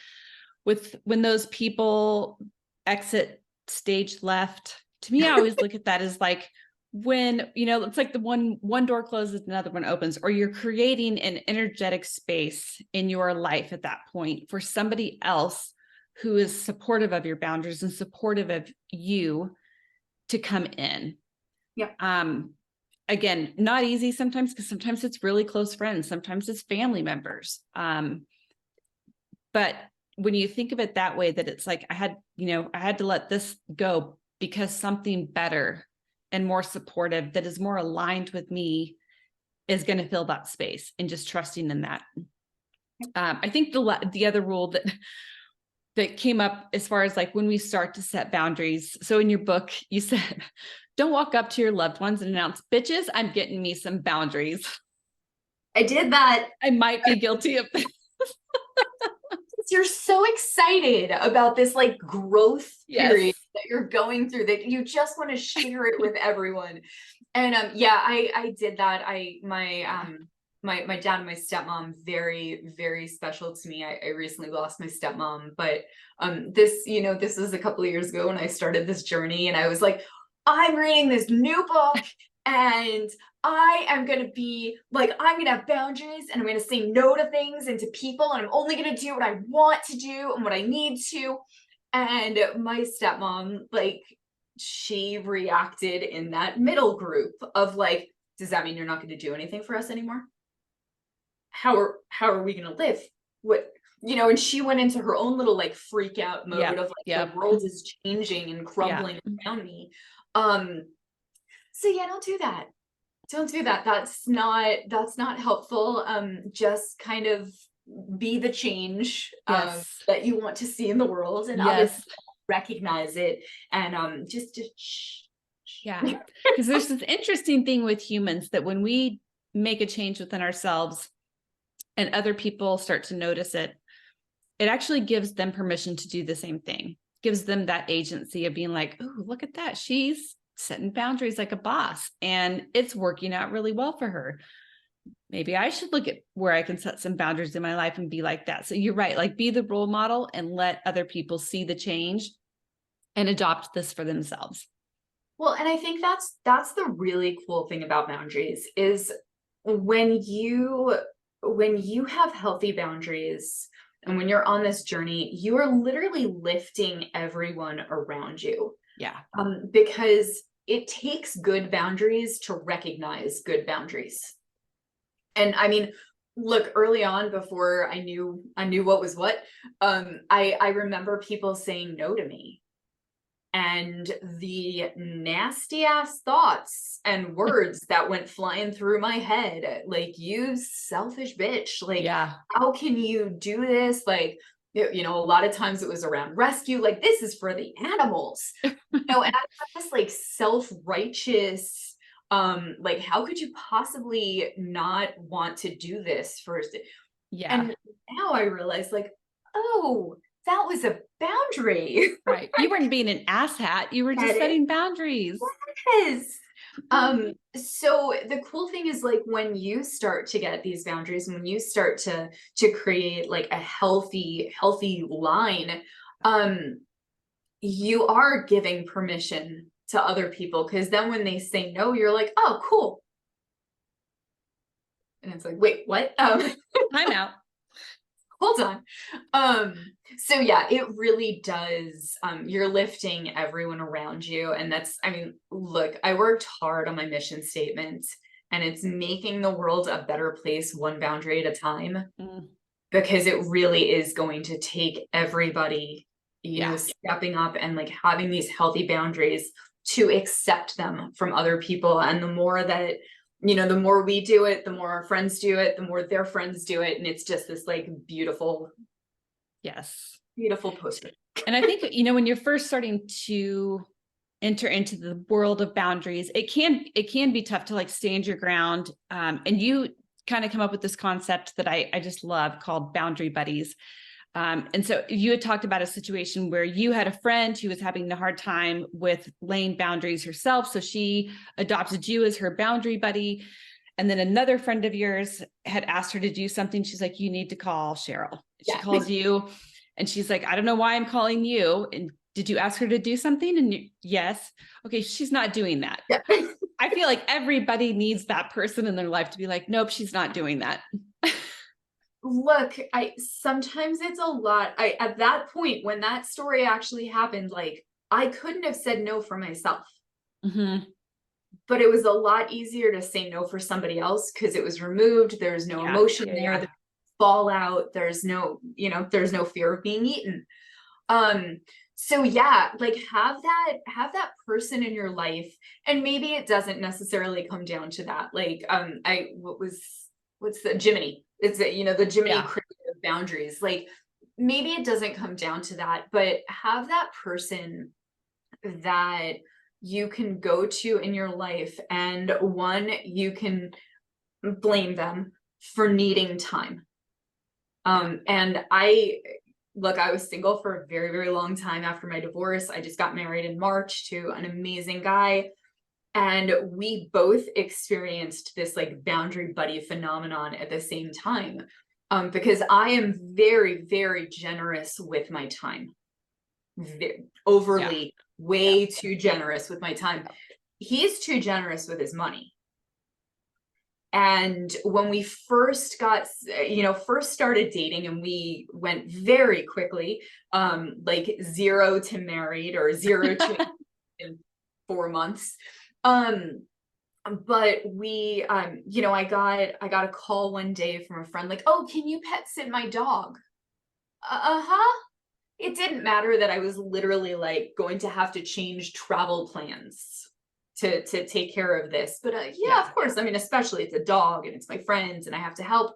when those people exit stage left, to me, I always look at that as like when, it's like the one door closes, another one opens, or you're creating an energetic space in your life at that point for somebody else who is supportive of your boundaries and supportive of you to come in. Again, not easy sometimes, because sometimes it's really close friends, sometimes it's family members. But when you think of it that way, that it's like, I had to let this go because something better and more supportive, that is more aligned with me, is going to fill that space, and just trusting in that. I think the other rule that came up as far as like when we start to set boundaries. So in your book, you said, don't walk up to your loved ones and announce, bitches, I'm getting me some boundaries. I did that. I might be guilty of this. You're so excited about this like growth period Yes. that you're going through that you just want to share it with everyone. And yeah, I did that. My dad and my stepmom, very, very special to me. I recently lost my stepmom, but this, you know, this was a couple of years ago when I started this journey, and I was like, I'm reading this new book, and I am going to be like, I'm going to have boundaries, and I'm going to say no to things and to people, and I'm only going to do what I want to do and what I need to. And my stepmom, like, she reacted in that middle group of like, does that mean you're not going to do anything for us anymore? How are we going to live? What, you know, and she went into her own little like freak out mode of like, the world is changing and crumbling around me. So yeah, don't do that. Don't do that. That's not helpful. Just kind of be the change that you want to see in the world, and others recognize it, and just shh. Yeah, because there's this interesting thing with humans that when we make a change within ourselves and other people start to notice it, it actually gives them permission to do the same thing. Gives them that agency of being like, oh, look at that. She's setting boundaries like a boss, and it's working out really well for her. Maybe I should look at where I can set some boundaries in my life and be like that. So you're right, like be the role model and let other people see the change and adopt this for themselves. Well, and I think that's the really cool thing about boundaries is when you have healthy boundaries, and when you're on this journey, you are literally lifting everyone around you. Yeah. Because it takes good boundaries to recognize good boundaries. And I mean, look, early on, before I knew what was what, I remember people saying no to me, and the nasty ass thoughts and words that went flying through my head, like, you selfish bitch, like, how can you do this? Like, you know, a lot of times it was around rescue, like, this is for the animals, you know, and I have this like self-righteous, like, how could you possibly not want to do this first? And now I realize, like, oh, that was a boundary. Right. You weren't being an asshat. You were just setting boundaries. Yes. So the cool thing is, like, when you start to get these boundaries, and when you start to create like a healthy line, you are giving permission to other people, because then when they say no, you're like, oh, cool. And it's like, wait, what? I'm out. Hold on. So yeah, it really does. You're lifting everyone around you. And that's, I mean, look, I worked hard on my mission statement, and it's making the world a better place one boundary at a time, because it really is going to take everybody, you know, stepping up and like having these healthy boundaries to accept them from other people. And the more that, you know, the more we do it, the more our friends do it, the more their friends do it. And it's just this like beautiful, beautiful poster. And I think, you know, when you're first starting to enter into the world of boundaries, it can be tough to like stand your ground. And you kind of come up with this concept that I just love called boundary buddies. And so you had talked about a situation where you had a friend who was having a hard time with laying boundaries herself. So she adopted you as her boundary buddy. And then another friend of yours had asked her to do something. She's like, you need to call Sheryl. She calls you, and she's like, I don't know why I'm calling you. And did you ask her to do something? And yes. Okay. She's not doing that. I feel like everybody needs that person in their life to be like, nope, she's not doing that. Look, sometimes it's a lot. At that point, when that story actually happened, like, I couldn't have said no for myself. But it was a lot easier to say no for somebody else, because it was removed. There's no emotion there. There's fallout. There's no, you know, there's no fear of being eaten. So yeah, like have that person in your life, and maybe it doesn't necessarily come down to that. Like what's the Jiminy? It's the Jiminy Yeah. creative boundaries. Like maybe it doesn't come down to that, but have that person that you can go to in your life, and one, you can blame them for needing time. And I was single for a very, very long time after my divorce. I just got married in March to an amazing guy. And we both experienced this like boundary buddy phenomenon at the same time. Because I am very, very generous with my time. Overly, way too generous with my time. He's too generous with his money. And when we first started dating, and we went very quickly, like 0 to married, or 0 to in 4 months. But we, I got a call one day from a friend, like, oh, can you pet sit my dog? Uh-huh. It didn't matter that I was literally like going to have to change travel plans to take care of this. But yeah, of course. I mean, especially it's a dog and it's my friends and I have to help.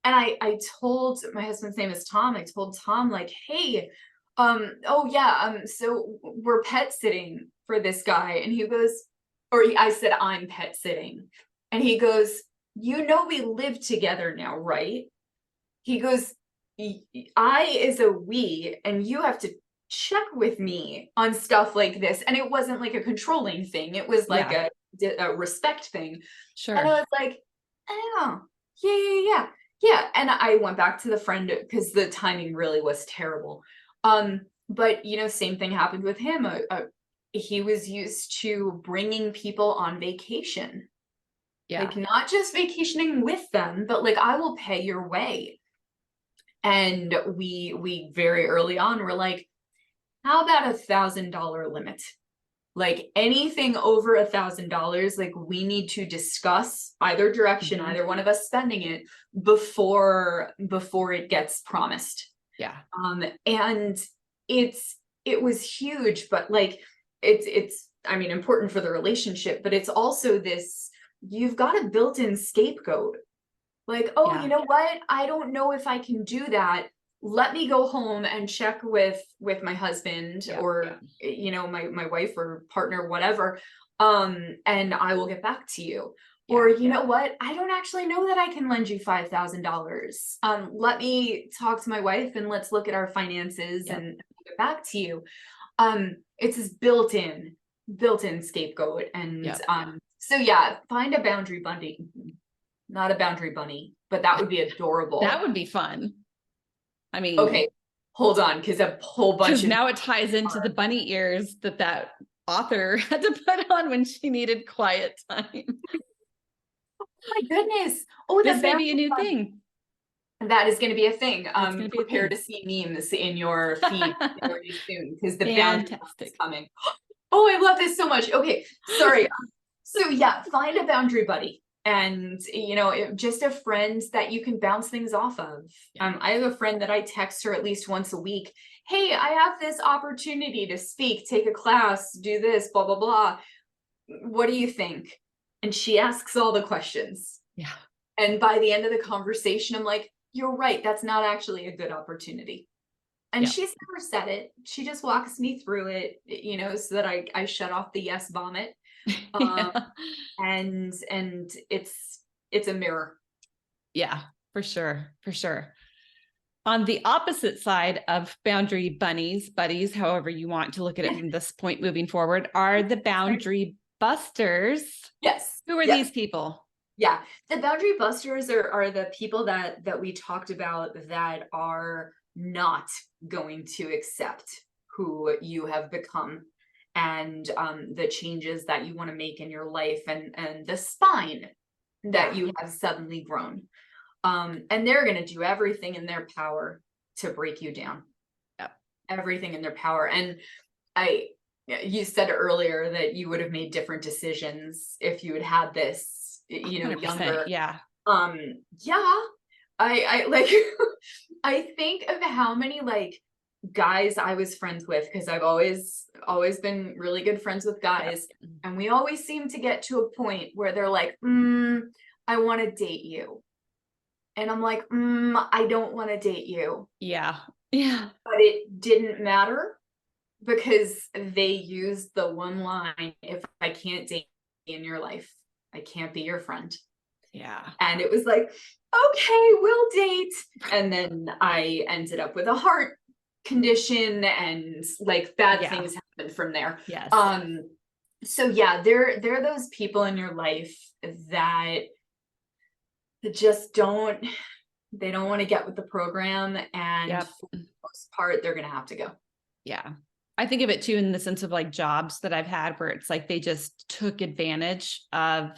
And I told, my husband's name is Tom. I told Tom, like, hey, oh yeah, so we're pet sitting for this guy. And he goes, I said, I'm pet sitting. And he goes, we live together now, right? He goes, I is a we, and you have to check with me on stuff like this. And it wasn't like a controlling thing. It was like a respect thing. Sure. And I was like, oh, yeah. And I went back to the friend because the timing really was terrible. But same thing happened with him. He was used to bringing people on vacation. Yeah. Like not just vacationing with them, but like, I will pay your way. And we very early on were like, how about $1,000 limit? Like anything over $1,000, like we need to discuss either direction, either one of us spending it before it gets promised. Yeah. And it was huge, but like it's I mean, important for the relationship, but it's also this, you've got a built-in scapegoat. Like, oh, you know what? I don't know if I can do that. Let me go home and check with my husband or my wife or partner, whatever. And I will get back to you. Or you know what? I don't actually know that I can lend you $5,000. Let me talk to my wife and let's look at our finances and get back to you. It's this built-in scapegoat. And so yeah, find a boundary buddy. Not a boundary bunny, but that would be adorable. That would be fun. I mean, okay, hold on, because a whole bunch of now it ties into the bunny ears that author had to put on when she needed quiet time. Oh my goodness! Oh, this may be a new thing. That is going to be a thing. Prepare to see memes in your feed very soon, because the boundary is coming. Oh, I love this so much. Okay, sorry. So yeah, find a boundary buddy. And, just a friend that you can bounce things off of. I have a friend that I text her at least once a week. Hey, I have this opportunity to speak, take a class, do this, blah, blah, blah. What do you think? And she asks all the questions. Yeah. And by the end of the conversation, I'm like, you're right. That's not actually a good opportunity. And she's never said it. She just walks me through it, so that I shut off the yes vomit. And it's a mirror. Yeah, for sure. On the opposite side of boundary buddies, however you want to look at it from this point moving forward, are the boundary busters. Yes. Who are these people? Yeah, the boundary busters are the people that we talked about that are not going to accept who you have become, and the changes that you want to make in your life, and the spine that you have suddenly grown. And they're going to do everything in their power to break you down. Everything in their power. And you said earlier that you would have made different decisions if you had this, younger. Yeah. I like, I think of how many like guys I was friends with, because I've always been really good friends with guys, Yep. and we always seem to get to a point where they're like, I want to date you. And I'm like, I don't want to date you. Yeah. Yeah. But it didn't matter, because they used the one line, if I can't date in your life, I can't be your friend. Yeah. And it was like, okay, we'll date. And then I ended up with a heart condition, and like bad Yeah. things happened from there. Yes. So yeah, there are those people in your life that just don't want to get with the program, and Yep. for the most part, they're gonna have to go. Yeah. I think of it too in the sense of like jobs that I've had where it's like they just took advantage of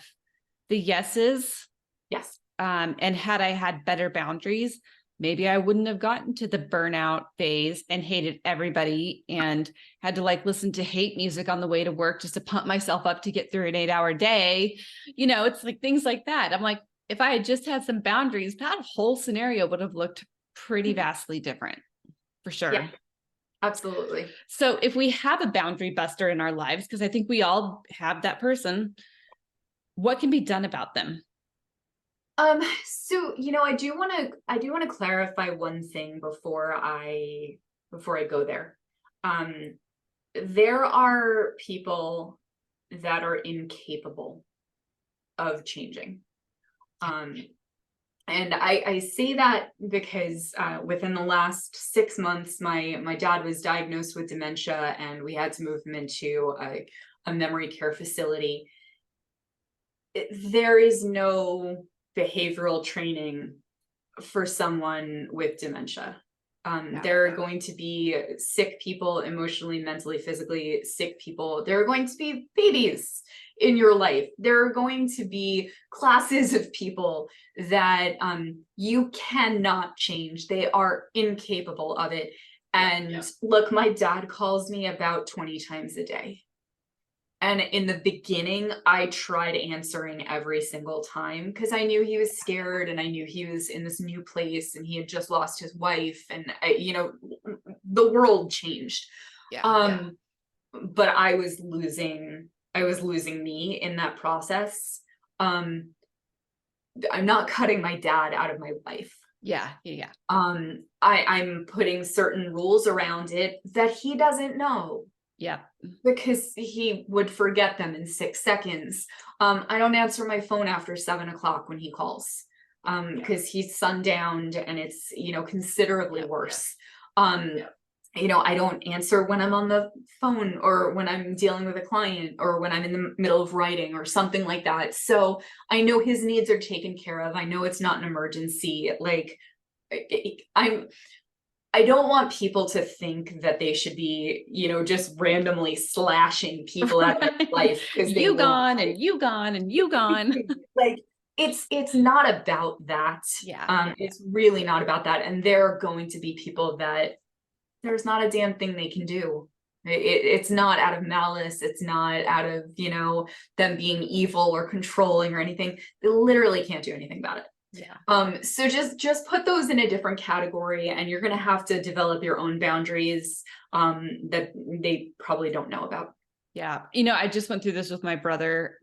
the yeses. Yes. And had I had better boundaries, maybe I wouldn't have gotten to the burnout phase and hated everybody and had to like listen to hate music on the way to work just to pump myself up to get through an 8-hour day. It's like things like that. I'm like, if I had just had some boundaries, that whole scenario would have looked pretty vastly different for sure. Yeah, absolutely. So if we have a boundary buster in our lives, because I think we all have that person, what can be done about them? So I do want to clarify one thing before I go there. There are people that are incapable of changing. And I say that because within the last 6 months, my dad was diagnosed with dementia, and we had to move him into a memory care facility. There is no behavioral training for someone with dementia. There are going to be sick people, emotionally, mentally, physically sick people. There are going to be babies in your life. There are going to be classes of people that you cannot change. They are incapable of it. And look, my dad calls me about 20 times a day. And in the beginning, I tried answering every single time because I knew he was scared, and I knew he was in this new place, and he had just lost his wife, and the world changed. But I was losing me in that process. I'm not cutting my dad out of my life. Yeah. I'm putting certain rules around it that he doesn't know. Yeah. Because he would forget them in 6 seconds. I don't answer my phone after 7 o'clock when he calls, because he's sundowned, and it's, considerably worse. I don't answer when I'm on the phone, or when I'm dealing with a client, or when I'm in the middle of writing or something like that. So I know his needs are taken care of. I know it's not an emergency. Like, I don't want people to think that they should be, just randomly slashing people out of their life because you gone and you gone and you gone. Like, it's not about that. It's really not about that. And there are going to be people that there's not a damn thing they can do. It's not out of malice. It's not out of, them being evil or controlling or anything. They literally can't do anything about it. So just put those in a different category, and you're going to have to develop your own boundaries that they probably don't know about. Yeah. I just went through this with my brother,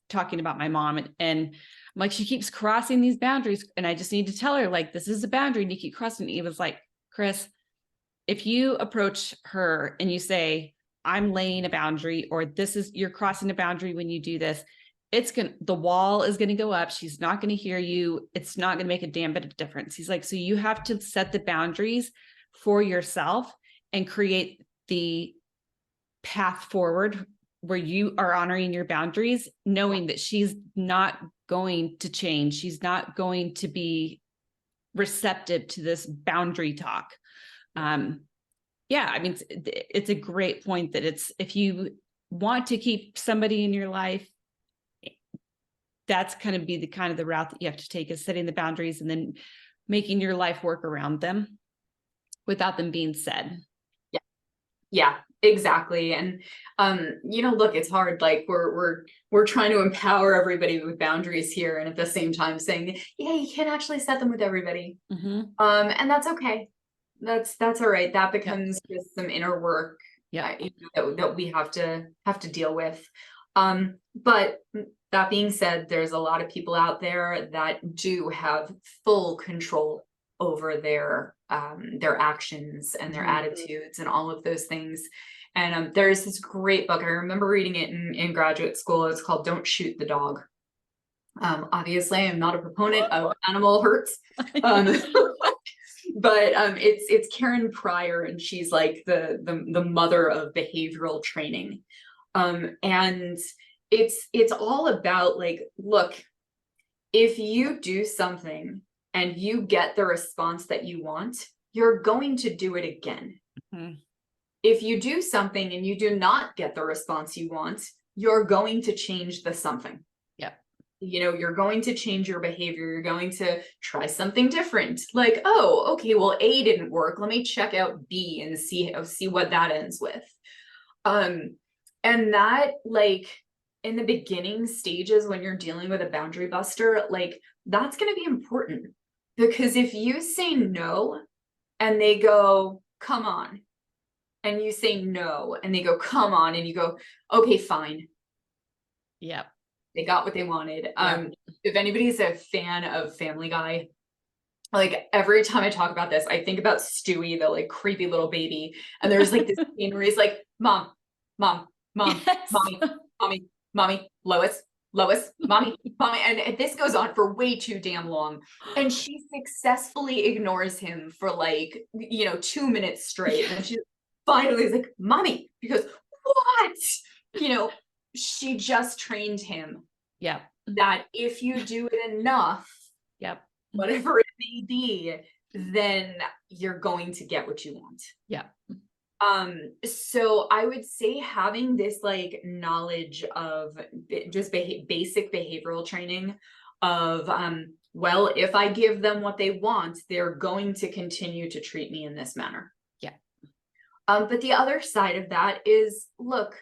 talking about my mom, and I'm like, she keeps crossing these boundaries, and I just need to tell her, like, this is a boundary and you keep crossing. He was like, Chris, if you approach her and you say, I'm laying a boundary, or you're crossing a boundary when you do this, the wall is going to go up. She's not going to hear you. It's not going to make a damn bit of difference. He's like, so you have to set the boundaries for yourself and create the path forward where you are honoring your boundaries, knowing that she's not going to change. She's not going to be receptive to this boundary talk. It's a great point that if you want to keep somebody in your life, that's going to be the route that you have to take, is setting the boundaries and then making your life work around them without them being said. Yeah, exactly. And, look, it's hard. Like, we're trying to empower everybody with boundaries here, and at the same time saying, yeah, you can't actually set them with everybody. And that's okay. That's all right. That becomes just some inner work, Yeah. that we have to deal with. But that being said, there's a lot of people out there that do have full control over their actions and their attitudes and all of those things. And there's this great book. I remember reading it in graduate school. It's called Don't Shoot the Dog. Obviously, I'm not a proponent of animal hurts. But it's Karen Pryor, and she's like the mother of behavioral training. And it's all about like, look, if you do something and you get the response that you want, you're going to do it again. If you do something and you do not get the response you want, you're going to change the something. You're going to change your behavior. You're going to try something different. Like, oh, okay, well, A didn't work. Let me check out B and see what that ends with. And that, like, in the beginning stages when you're dealing with a boundary buster, like, that's going to be important, because if you say no and they go, come on, and you say no and they go, come on, and you go, okay, fine. They got what they wanted. If anybody's a fan of Family Guy, like, every time I talk about this, I think about Stewie, the like creepy little baby. And there's like this scene where he's like, mom, Yes. mommy, Lois, mommy. And this goes on for way too damn long. And she successfully ignores him for like, 2 minutes straight. And she finally is like, mommy, because what? She just trained him. That if you do it enough, whatever it may be, then you're going to get what you want. So I would say having this like knowledge of just basic behavioral training of, well, if I give them what they want, they're going to continue to treat me in this manner. But the other side of that is, look,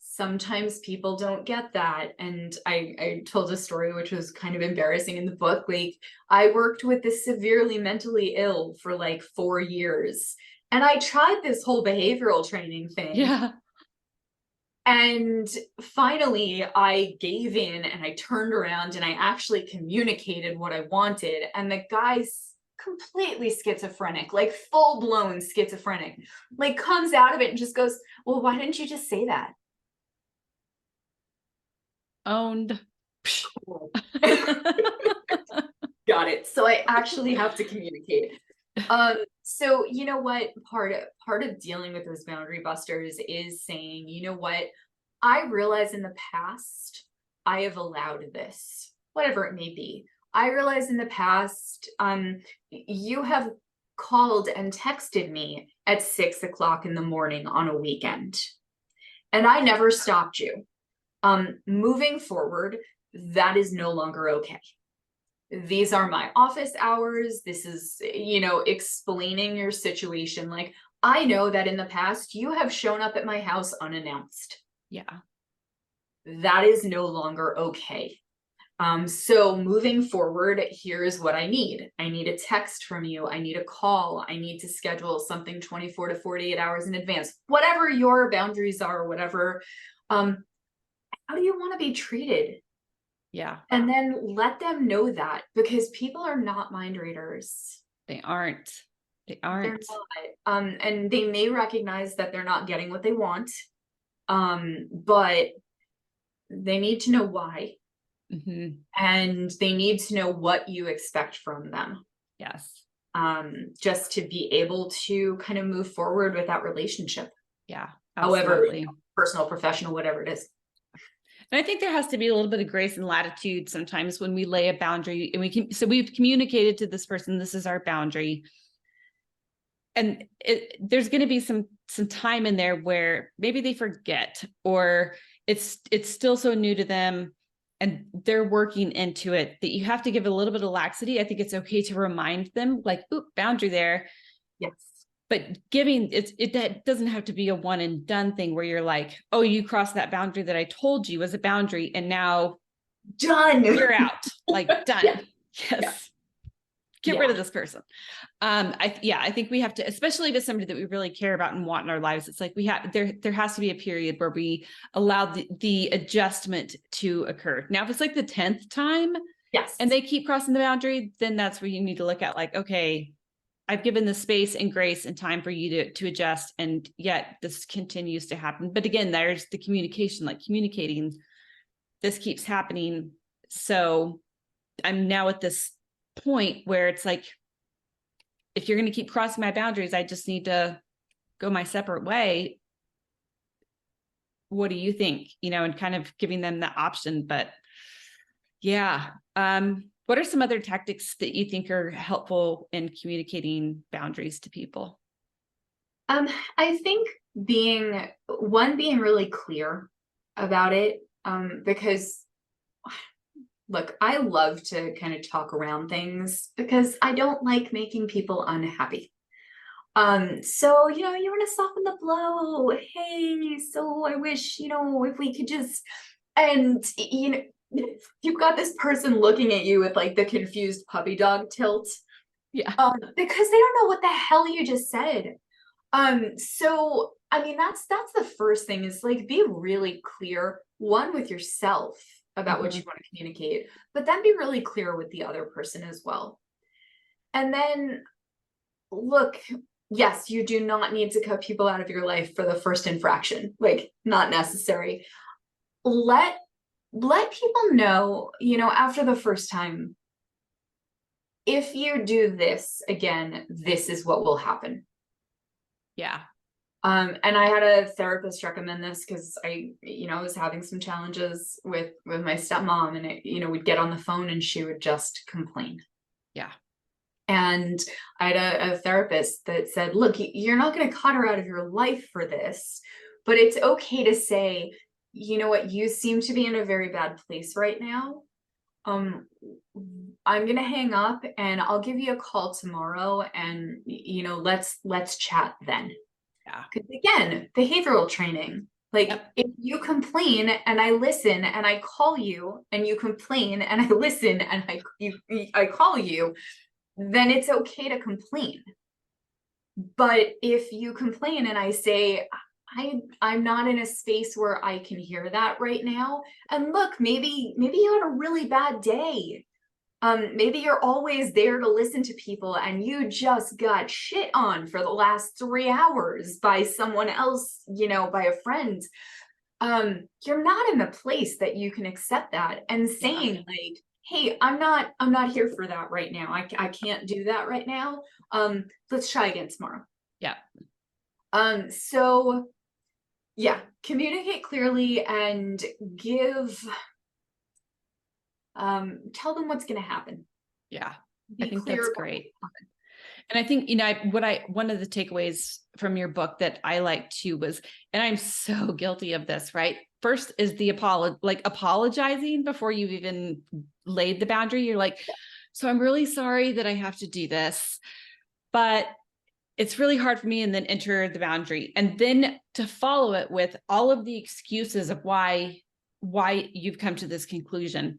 sometimes people don't get that. And I told a story which was kind of embarrassing in the book. Like, I worked with the severely mentally ill for like 4 years. And I tried this whole behavioral training thing. And finally, I gave in and I turned around and I actually communicated what I wanted. And the guy's completely schizophrenic, like full-blown schizophrenic, like comes out of it and just goes, well, why didn't you just say that? Owned. Got it. So I actually have to communicate. So you know what, part of dealing with those boundary busters is saying, you know what, I realize in the past I have allowed this, whatever it may be. I realize in the past, you have called and texted me at 6 o'clock in the morning on a weekend, and I never stopped you. Moving forward, that is no longer okay. These are my office hours. This is, explaining your situation. Like, I know that in the past you have shown up at my house unannounced. That is no longer okay. So moving forward, here's what I need. I need a text from you. I need a call. I need to schedule something 24 to 48 hours in advance, whatever your boundaries are, whatever. How do you want to be treated? And then let them know that, because people are not mind readers. They aren't. They're not. And they may recognize that they're not getting what they want. But they need to know why. And they need to know what you expect from them. Just to be able to kind of move forward with that relationship. However, personal, professional, whatever it is. And I think there has to be a little bit of grace and latitude sometimes when we lay a boundary, and we've communicated to this person, this is our boundary. And there's going to be some time in there where maybe they forget, or it's still so new to them and they're working into it, that you have to give a little bit of laxity. I think it's okay to remind them, like, oop, boundary there. But giving that doesn't have to be a one and done thing where you're like, oh, you crossed that boundary that I told you was a boundary, and now done. You're out. Like, done. get rid of this person. I think we have to, especially if it's somebody that we really care about and want in our lives. It's like there has to be a period where we allow the adjustment to occur. Now, if it's like the 10th time, yes, and they keep crossing the boundary, then that's where you need to look at like, okay, I've given the space and grace and time for you to adjust, and yet this continues to happen. But again, there's the communication, like communicating, this keeps happening. So I'm now at this point where it's like, if you're going to keep crossing my boundaries, I just need to go my separate way. What do you think? And kind of giving them the option. But yeah. What are some other tactics that you think are helpful in communicating boundaries to people? I think being really clear about it, because look, I love to kind of talk around things because I don't like making people unhappy. So, you want to soften the blow. Hey, so I wish, if we could just, and, you've got this person looking at you with like the confused puppy dog tilt. Yeah. Because they don't know what the hell you just said. So, I mean, that's the first thing is like, be really clear, one, with yourself about what you want to communicate, but then be really clear with the other person as well. And then look, yes, you do not need to cut people out of your life for the first infraction, like not necessary. Let people know, after the first time, if you do this again, this is what will happen. Yeah. And I had a therapist recommend this because I was having some challenges with my stepmom, and we'd get on the phone and she would just complain. Yeah. And I had a therapist that said, look, you're not going to cut her out of your life for this, but it's okay to say, you know what, you seem to be in a very bad place right now. I'm going to hang up and I'll give you a call tomorrow, and, let's chat then. Yeah. Because again, behavioral training, like if you complain and I listen and I call you, and you complain and I listen and I call you, then it's okay to complain. But if you complain and I say, I'm not in a space where I can hear that right now. And look, maybe you had a really bad day. Maybe you're always there to listen to people and you just got shit on for the last 3 hours by someone else, by a friend. You're not in the place that you can accept that, and saying like, hey, I'm not here for that right now. I can't do that right now. Let's try again tomorrow. Yeah. So yeah, communicate clearly and tell them what's going to happen. Yeah. Be I think clear that's great. And I think, one of the takeaways from your book that I liked too was, and I'm so guilty of this, right? First is the apologizing before you've even laid the boundary. You're like, so I'm really sorry that I have to do this, but it's really hard for me, and then enter the boundary. And then to follow it with all of the excuses of why you've come to this conclusion.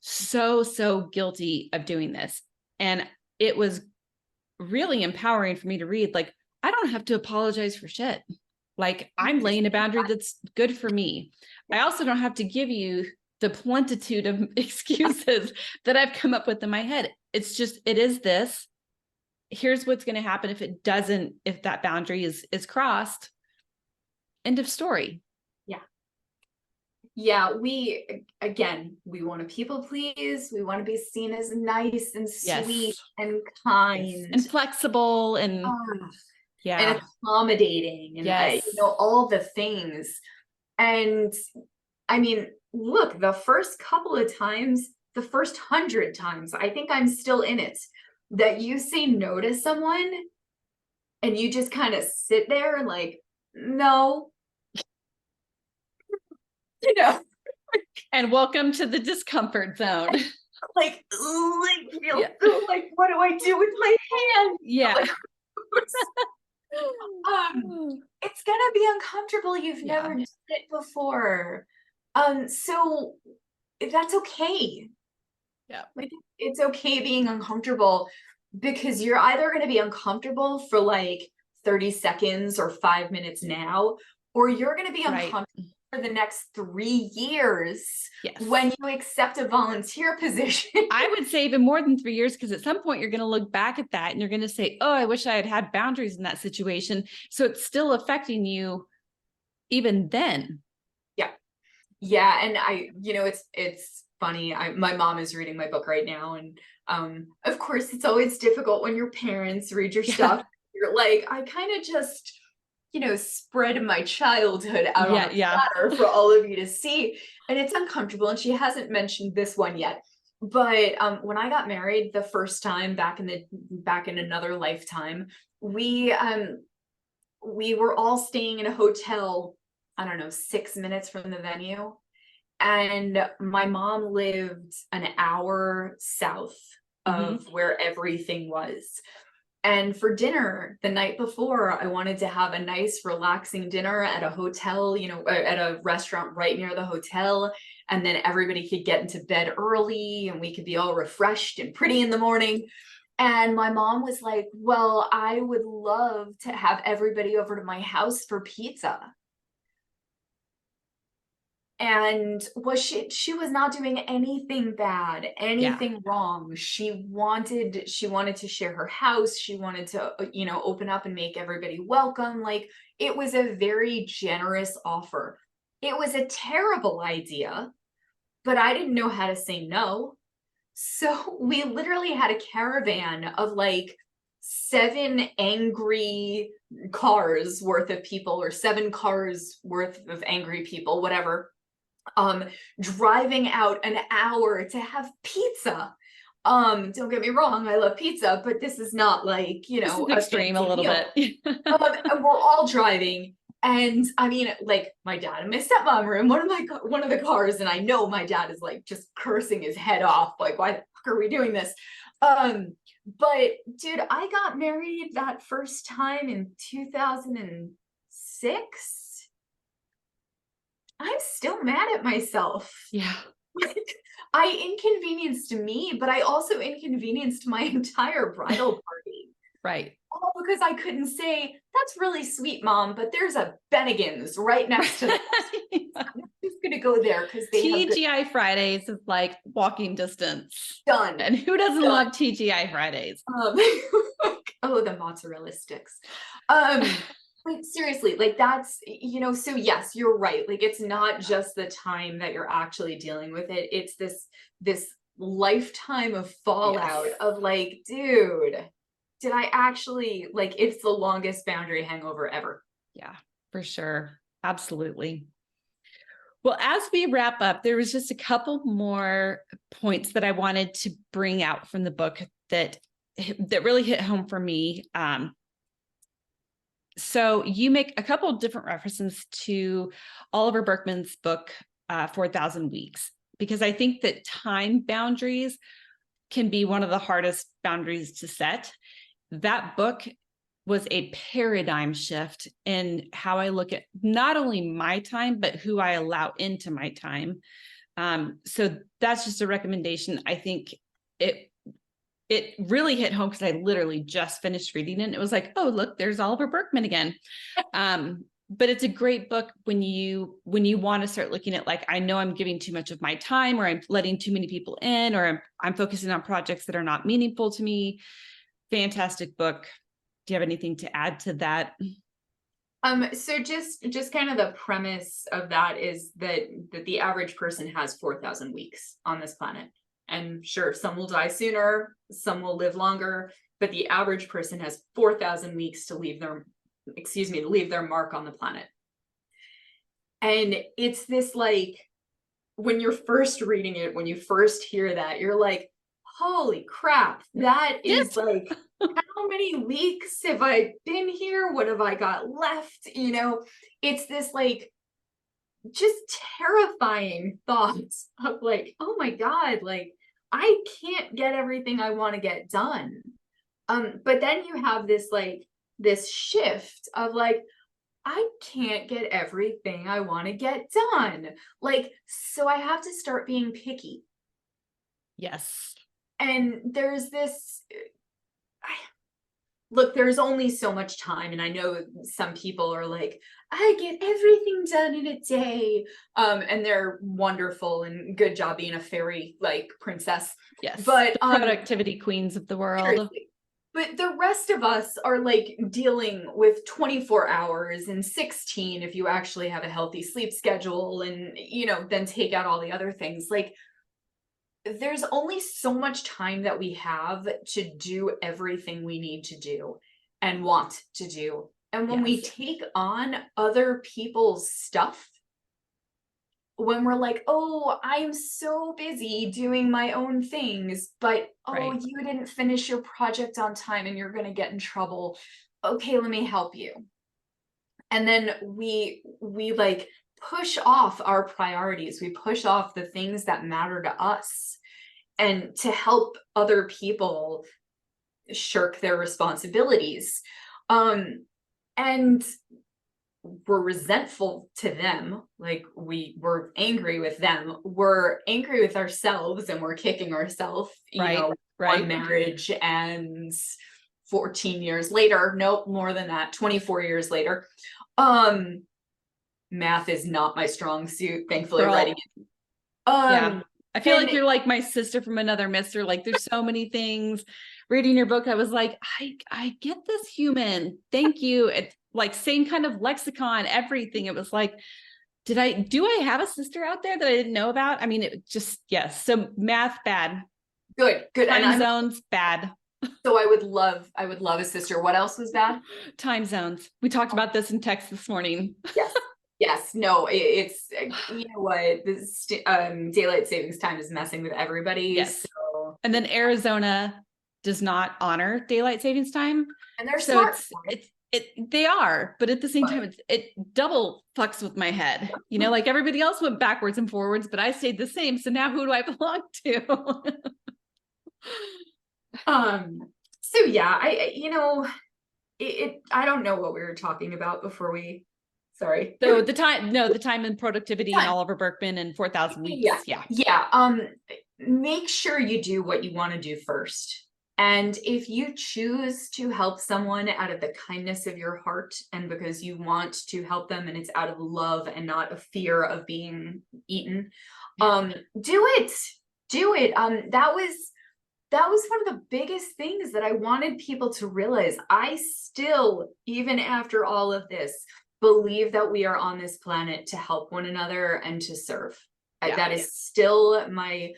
So guilty of doing this. And it was really empowering for me to read, like, I don't have to apologize for shit. Like, I'm laying a boundary that's good for me. I also don't have to give you the plentitude of excuses that I've come up with in my head. It's just, it is this. Here's what's going to happen if that boundary is crossed. End of story. Yeah, we want to people please. We want to be seen as nice and sweet and kind and flexible and and accommodating and all the things. And I mean, look, the first couple of times, the first 100 times, I think I'm still in it, that you say no to someone and you just kind of sit there and like, no. And welcome to the discomfort zone. Like, what do I do with my hand? Yeah. Like, it's gonna be uncomfortable. You've never done it before. So that's okay. Yeah. Like, it's okay being uncomfortable. because you're either going to be uncomfortable for like 30 seconds or 5 minutes now, or you're going to be Right. uncomfortable for the next 3 years Yes. when you accept a volunteer position. I would say even more than 3 years, because at some point you're going to look back at that and you're going to say, oh, I wish I had had boundaries in that situation. So it's still affecting you even then. Yeah. Yeah. And it's funny. My mom is reading my book right now. And of course, it's always difficult when your parents read your stuff. You're like, I kind of just, spread my childhood out on a platter for all of you to see. And it's uncomfortable. And she hasn't mentioned this one yet. But when I got married the first time back in another lifetime, we were all staying in a hotel, I don't know, 6 minutes from the venue. And my mom lived an hour south of where everything was. And for dinner the night before, I wanted to have a nice, relaxing dinner at a hotel, at a restaurant right near the hotel. And then everybody could get into bed early and we could be all refreshed and pretty in the morning. And my mom was like, well, I would love to have everybody over to my house for pizza. And she was not doing anything bad, anything wrong. She wanted to share her house. She wanted to, open up and make everybody welcome. Like, it was a very generous offer. It was a terrible idea, but I didn't know how to say no. So we literally had a caravan of like 7 angry cars worth of people, or 7 cars worth of angry people, whatever, driving out an hour to have pizza. Don't get me wrong, I love pizza, but this is not like, this is extreme a little bit. And we're all driving. And I mean, like, my dad and my stepmom are in one of the cars, and I know my dad is like just cursing his head off, like, why the fuck are we doing this? But dude, I got married that first time in 2006. I'm still mad at myself. Yeah. I inconvenienced me, but I also inconvenienced my entire bridal party. Right. All because I couldn't say, that's really sweet, Mom, but there's a Bennigan's right next to them. I'm just going to go there because they TGI Fridays is like walking distance. Done. And who doesn't love TGI Fridays? Oh, the mozzarella sticks. But seriously, like, that's, so yes, you're right. Like, it's not just the time that you're actually dealing with it. It's this lifetime of fallout of like, dude, did I actually, like, it's the longest boundary hangover ever. Yeah, for sure. Absolutely. Well, as we wrap up, there was just a couple more points that I wanted to bring out from the book that really hit home for me. So you make a couple of different references to Oliver Burkeman's book, 4,000 Weeks, because I think that time boundaries can be one of the hardest boundaries to set. That book was a paradigm shift in how I look at not only my time, but who I allow into my time. So that's just a recommendation. I think it really hit home because I literally just finished reading it. And it was like, oh, look, there's Oliver Burkeman again. But it's a great book when you want to start looking at, like, I know I'm giving too much of my time, or I'm letting too many people in, or I'm focusing on projects that are not meaningful to me. Fantastic book. Do you have anything to add to that? So just kind of the premise of that is that the average person has 4,000 weeks on this planet. And sure, some will die sooner, some will live longer, but the average person has 4,000 weeks to leave their mark on the planet. And it's this, like, when you're first reading it, when you first hear that, you're like, holy crap, that is like, how many weeks have I been here? What have I got left? It's this, like, just terrifying thoughts of like, oh my God, like, I can't get everything I want to get done. But then you have this shift of like, I can't get everything I want to get done. Like, so I have to start being picky. Yes. And there's this, look, there's only so much time. And I know some people are like, I get everything done in a day. And they're wonderful and good job being a fairy like princess. Yes. But the productivity queens of the world. seriously. But the rest of us are like dealing with 24 hours and 16 if you actually have a healthy sleep schedule and, then take out all the other things. Like, there's only so much time that we have to do everything we need to do and want to do. And when we Yes. take on other people's stuff, when we're like, oh, I'm so busy doing my own things, but oh, Right. you didn't finish your project on time and you're going to get in trouble. Okay, let me help you. And then we like push off our priorities. We push off the things that matter to us and to help other people shirk their responsibilities. And we're resentful to them, like we're angry with them, we're angry with ourselves, and we're kicking ourselves, Right. one marriage and 14 years later, nope, more than that, 24 years later. Math is not my strong suit, thankfully. Girl. Writing it. Yeah. I feel like you're like my sister from another mister. Like there's so many things. Reading your book, I was like, I get this, human. Thank you. It's like same kind of lexicon, everything. It was like, do I have a sister out there that I didn't know about? I mean, it just, yes. So math, bad. Good. Time zones, bad. So I would love a sister. What else was bad? Time zones. We talked about this in text this morning. Yes. No, it's, you know what, this daylight savings time is messing with everybody. Yes. So. And then Arizona does not honor daylight savings time. And they're so smart. they are, but at the same time, it double fucks with my head. Like everybody else went backwards and forwards, but I stayed the same. So now who do I belong to? So yeah, I don't know what we were talking about before we. Sorry. So the time and productivity and Oliver Burkeman and 4,000 weeks. Yeah. Make sure you do what you want to do first. And if you choose to help someone out of the kindness of your heart and because you want to help them and it's out of love and not a fear of being eaten, do it. That was one of the biggest things that I wanted people to realize. I still, even after all of this, believe that we are on this planet to help one another and to serve. That is still my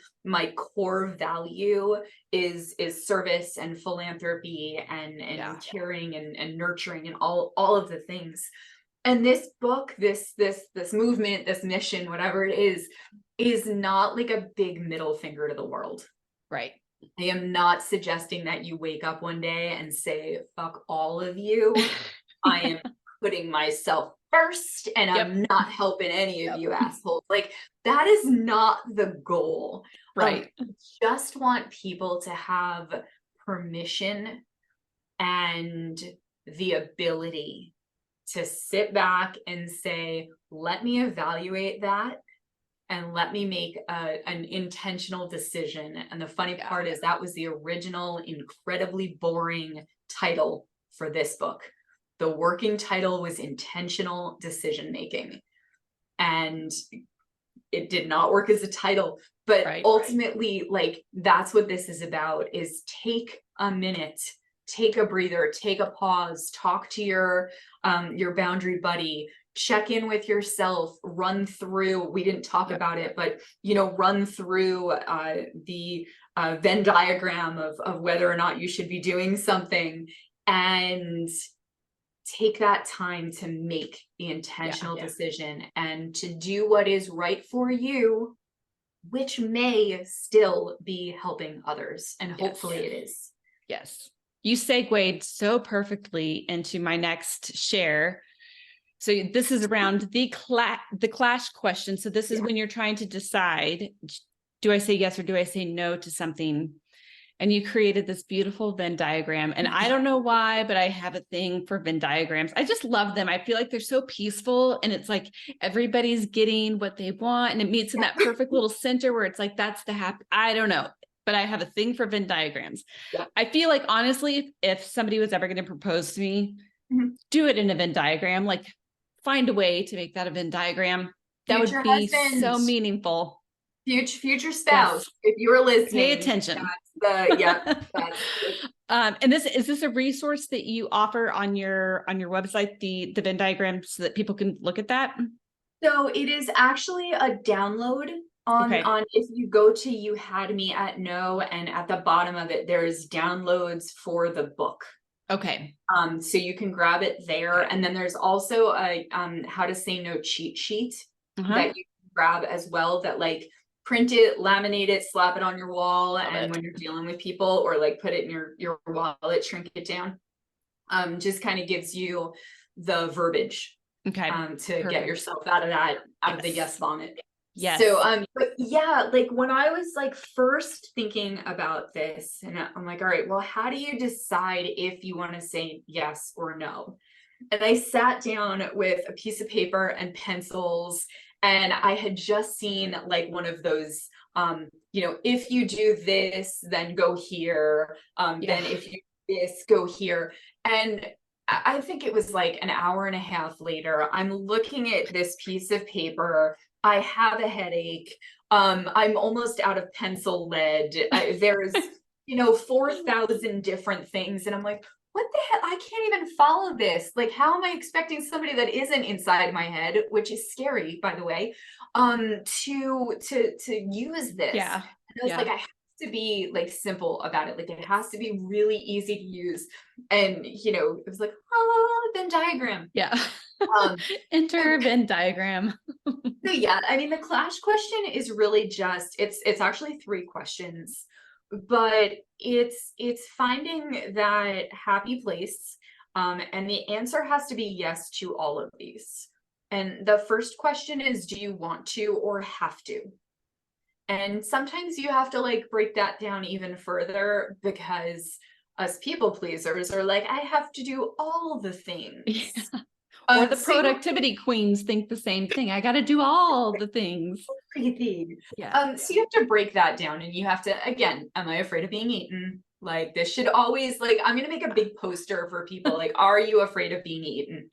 core value is service and philanthropy and caring and nurturing and all of the things. And this book, this movement, this mission, whatever it is not like a big middle finger to the world. Right. I am not suggesting that you wake up one day and say, fuck all of you. I am putting myself first and I'm not helping any of you assholes. Like that is not the goal. Right. I just want people to have permission and the ability to sit back and say, let me evaluate that and let me make an intentional decision. And the funny part is that was the original incredibly boring title for this book. The working title was intentional decision making. And it did not work as a title, but ultimately, like that's what this is about, is take a minute, take a breather, take a pause, talk to your boundary buddy, check in with yourself, run through, we didn't talk about it, but run through the Venn diagram of whether or not you should be doing something, and take that time to make the intentional decision and to do what is right for you, which may still be helping others. And hopefully it is. Yes. You segued so perfectly into my next share. So this is around the clash question. So this is when you're trying to decide, do I say yes or do I say no to something? And you created this beautiful Venn diagram. And I don't know why, but I have a thing for Venn diagrams. I just love them. I feel like they're so peaceful. And it's like everybody's getting what they want. And it meets in that perfect little center where it's like, that's the happy. I don't know. but I have a thing for Venn diagrams. Yeah. I feel like, honestly, if somebody was ever going to propose to me, do it in a Venn diagram, like find a way to make that a Venn diagram. That Future would be husband, so meaningful. future spouse, Yes. if you're listening, Pay attention. And is this a resource that you offer on your website, the Venn diagram, so that people can look at that? So it is actually a download on if you go to You Had Me at No, and at the bottom of it there's downloads for the book. Okay. So you can grab it there, and then there's also a how to say no cheat sheet that you can grab as well, that like print it, laminate it, slap it on your wall, and when you're dealing with people, or like put it in your wallet, shrink it down. Just kind of gives you the verbiage to get yourself out of the yes vomit. Yes. So but yeah, like when I was like first thinking about this, and I'm like, all right, well, how do you decide if you want to say yes or no? And I sat down with a piece of paper and pencils, and I had just seen like one of those if you do this, then go here. Then if you do this, go here. And I think it was like an hour and a half later, I'm looking at this piece of paper. I have a headache. I'm almost out of pencil lead. There's 4,000 different things, and I'm like, what the hell? I can't even follow this. Like, how am I expecting somebody that isn't inside my head, which is scary, by the way, to use this? Yeah. And I was like, I have to be like simple about it. Like, it has to be really easy to use. And it was like, Venn diagram. Yeah. Enter Venn diagram. So yeah, I mean, the clash question is really just it's actually 3 questions, but it's finding that happy place, and the answer has to be yes to all of these. And the first question is, do you want to or have to? And sometimes you have to like break that down even further, because us people pleasers are like, I have to do all the things. Yeah. Or the productivity queens think the same thing. I got to do all the things. Yeah. So you have to break that down, and you have to, again, am I afraid of being eaten? Like, this should always, like, I'm going to make a big poster for people. Like, are you afraid of being eaten?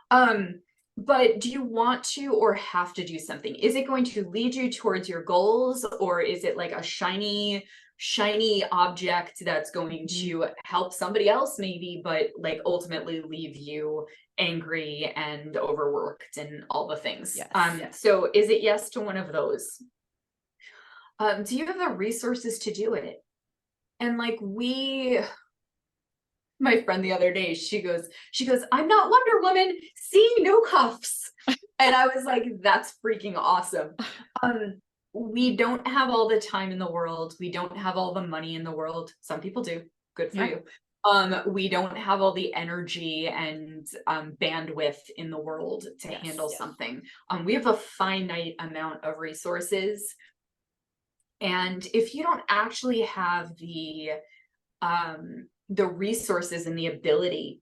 But do you want to or have to do something? Is it going to lead you towards your goals, or is it like a shiny object that's going to help somebody else maybe, but like ultimately leave you angry and overworked and all the things? Yes. So is it yes to one of those? Do you have the resources to do it? And like my friend the other day, she goes, I'm not Wonder Woman, see, no cuffs. And I was like, that's freaking awesome. We don't have all the time in the world. We don't have all the money in the world. Some people do. Good for you. We don't have all the energy and bandwidth in the world to handle something. We have a finite amount of resources. And if you don't actually have the resources and the ability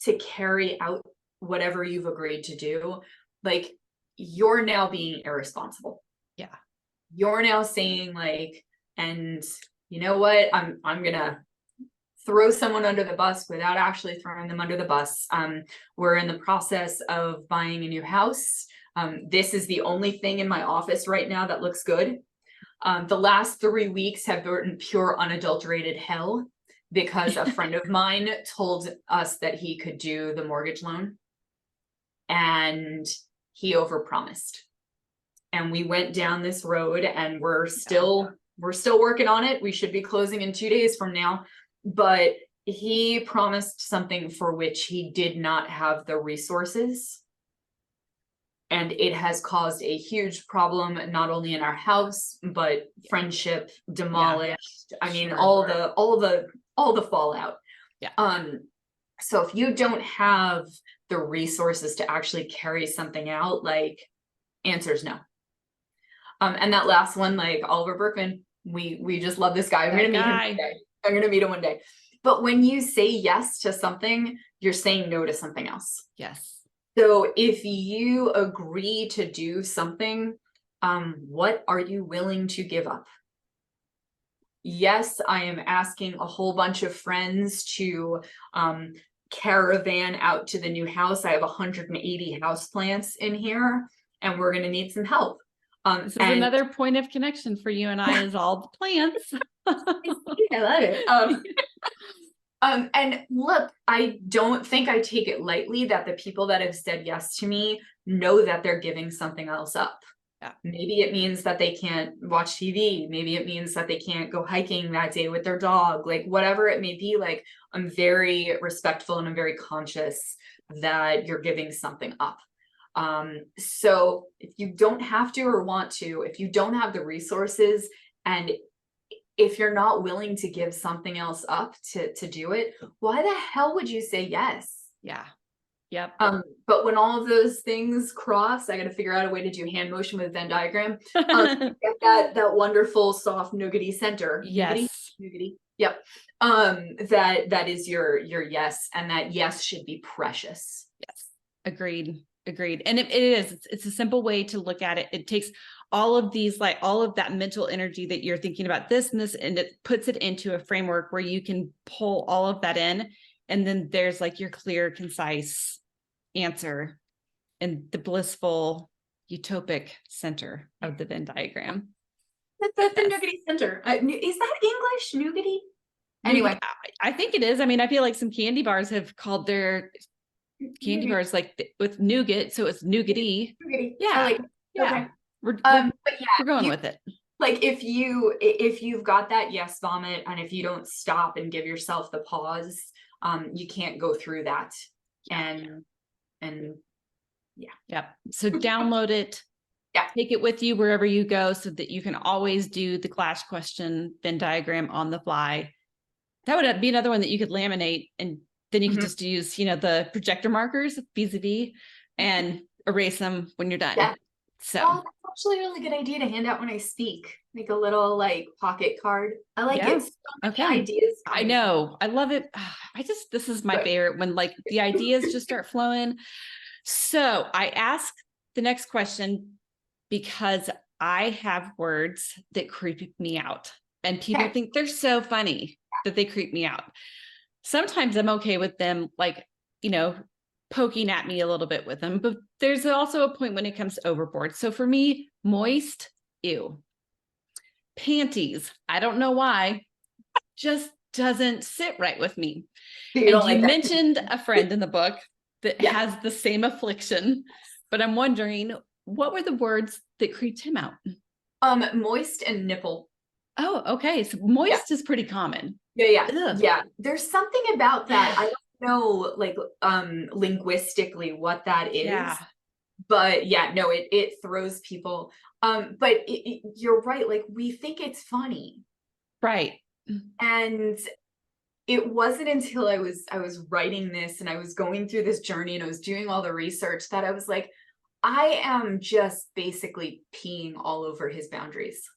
to carry out whatever you've agreed to do, like, you're now being irresponsible. Yeah. You're now saying like, and you know what, I'm gonna throw someone under the bus without actually throwing them under the bus. We're in the process of buying a new house. This is the only thing in my office right now that looks good. The last 3 weeks have been pure unadulterated hell, because a friend of mine told us that he could do the mortgage loan, and he overpromised. And we went down this road, and we're still working on it. We should be closing in 2 days from now, but he promised something for which he did not have the resources. And it has caused a huge problem, not only in our house, but friendship demolished. I mean, all the fallout. Yeah. So if you don't have the resources to actually carry something out, like, answer's no. And that last one, like Oliver Berkman, we just love this guy. I'm gonna meet him one day. I'm gonna meet him one day. But when you say yes to something, you're saying no to something else. Yes. So if you agree to do something, what are you willing to give up? Yes, I am asking a whole bunch of friends to caravan out to the new house. I have 180 houseplants in here, and we're going to need some help. This is And another point of connection for you and I is all the plants. I love it. And look, I don't think I take it lightly that the people that have said yes to me know that they're giving something else up. Yeah. Maybe it means that they can't watch TV. Maybe it means that they can't go hiking that day with their dog, like whatever it may be. Like, I'm very respectful and I'm very conscious that you're giving something up. So if you don't have to or want to, if you don't have the resources, and if you're not willing to give something else up to do it, why the hell would you say yes? Yeah. Yep. But when all of those things cross, I got to figure out a way to do hand motion with Venn diagram. Get that wonderful soft nougaty center. Yes. Nougaty. Yep. That is your yes, and that yes should be precious. Yes. Agreed. And it is. It's a simple way to look at it. It takes all of these, like all of that mental energy that you're thinking about this and this, and it puts it into a framework where you can pull all of that in. And then there's like your clear, concise answer and the blissful, utopic center of the Venn diagram. The nougaty center. Is that English? Nougaty? Anyway, I think it is. I mean, I feel like some candy bars have called their candy bars like with nougat, so it's nougaty. Yeah, yeah. Okay. We're going with it. Like if you've got that yes vomit, and if you don't stop and give yourself the pause, you can't go through that. And yeah. Yep. So download it. Yeah. Take it with you wherever you go so that you can always do the clash question Venn diagram on the fly. That would be another one that you could laminate, and then you could just use, the projector markers vis-a-vis and erase them when you're done. Yeah. So that's actually a really good idea to hand out when I speak. Make a little like pocket card. I like it. So okay. Ideas. I know. I love it. This is my favorite when like the ideas just start flowing. So I ask the next question because I have words that creep me out, and people think they're so funny that they creep me out. Sometimes I'm okay with them, like, poking at me a little bit with them, but there's also a point when it comes overboard. So for me, moist, ew. Panties, I don't know why, just doesn't sit right with me. And you mentioned a friend in the book that has the same affliction, but I'm wondering, what were the words that creeped him out? Moist and nipple. Oh, okay. So moist is pretty common. Yeah. There's something about that. I don't know, like, linguistically what that is. Yeah. But yeah, no, it throws people. But you're right. Like, we think it's funny. Right. And it wasn't until I was writing this and I was going through this journey and I was doing all the research that I was like, I am just basically peeing all over his boundaries.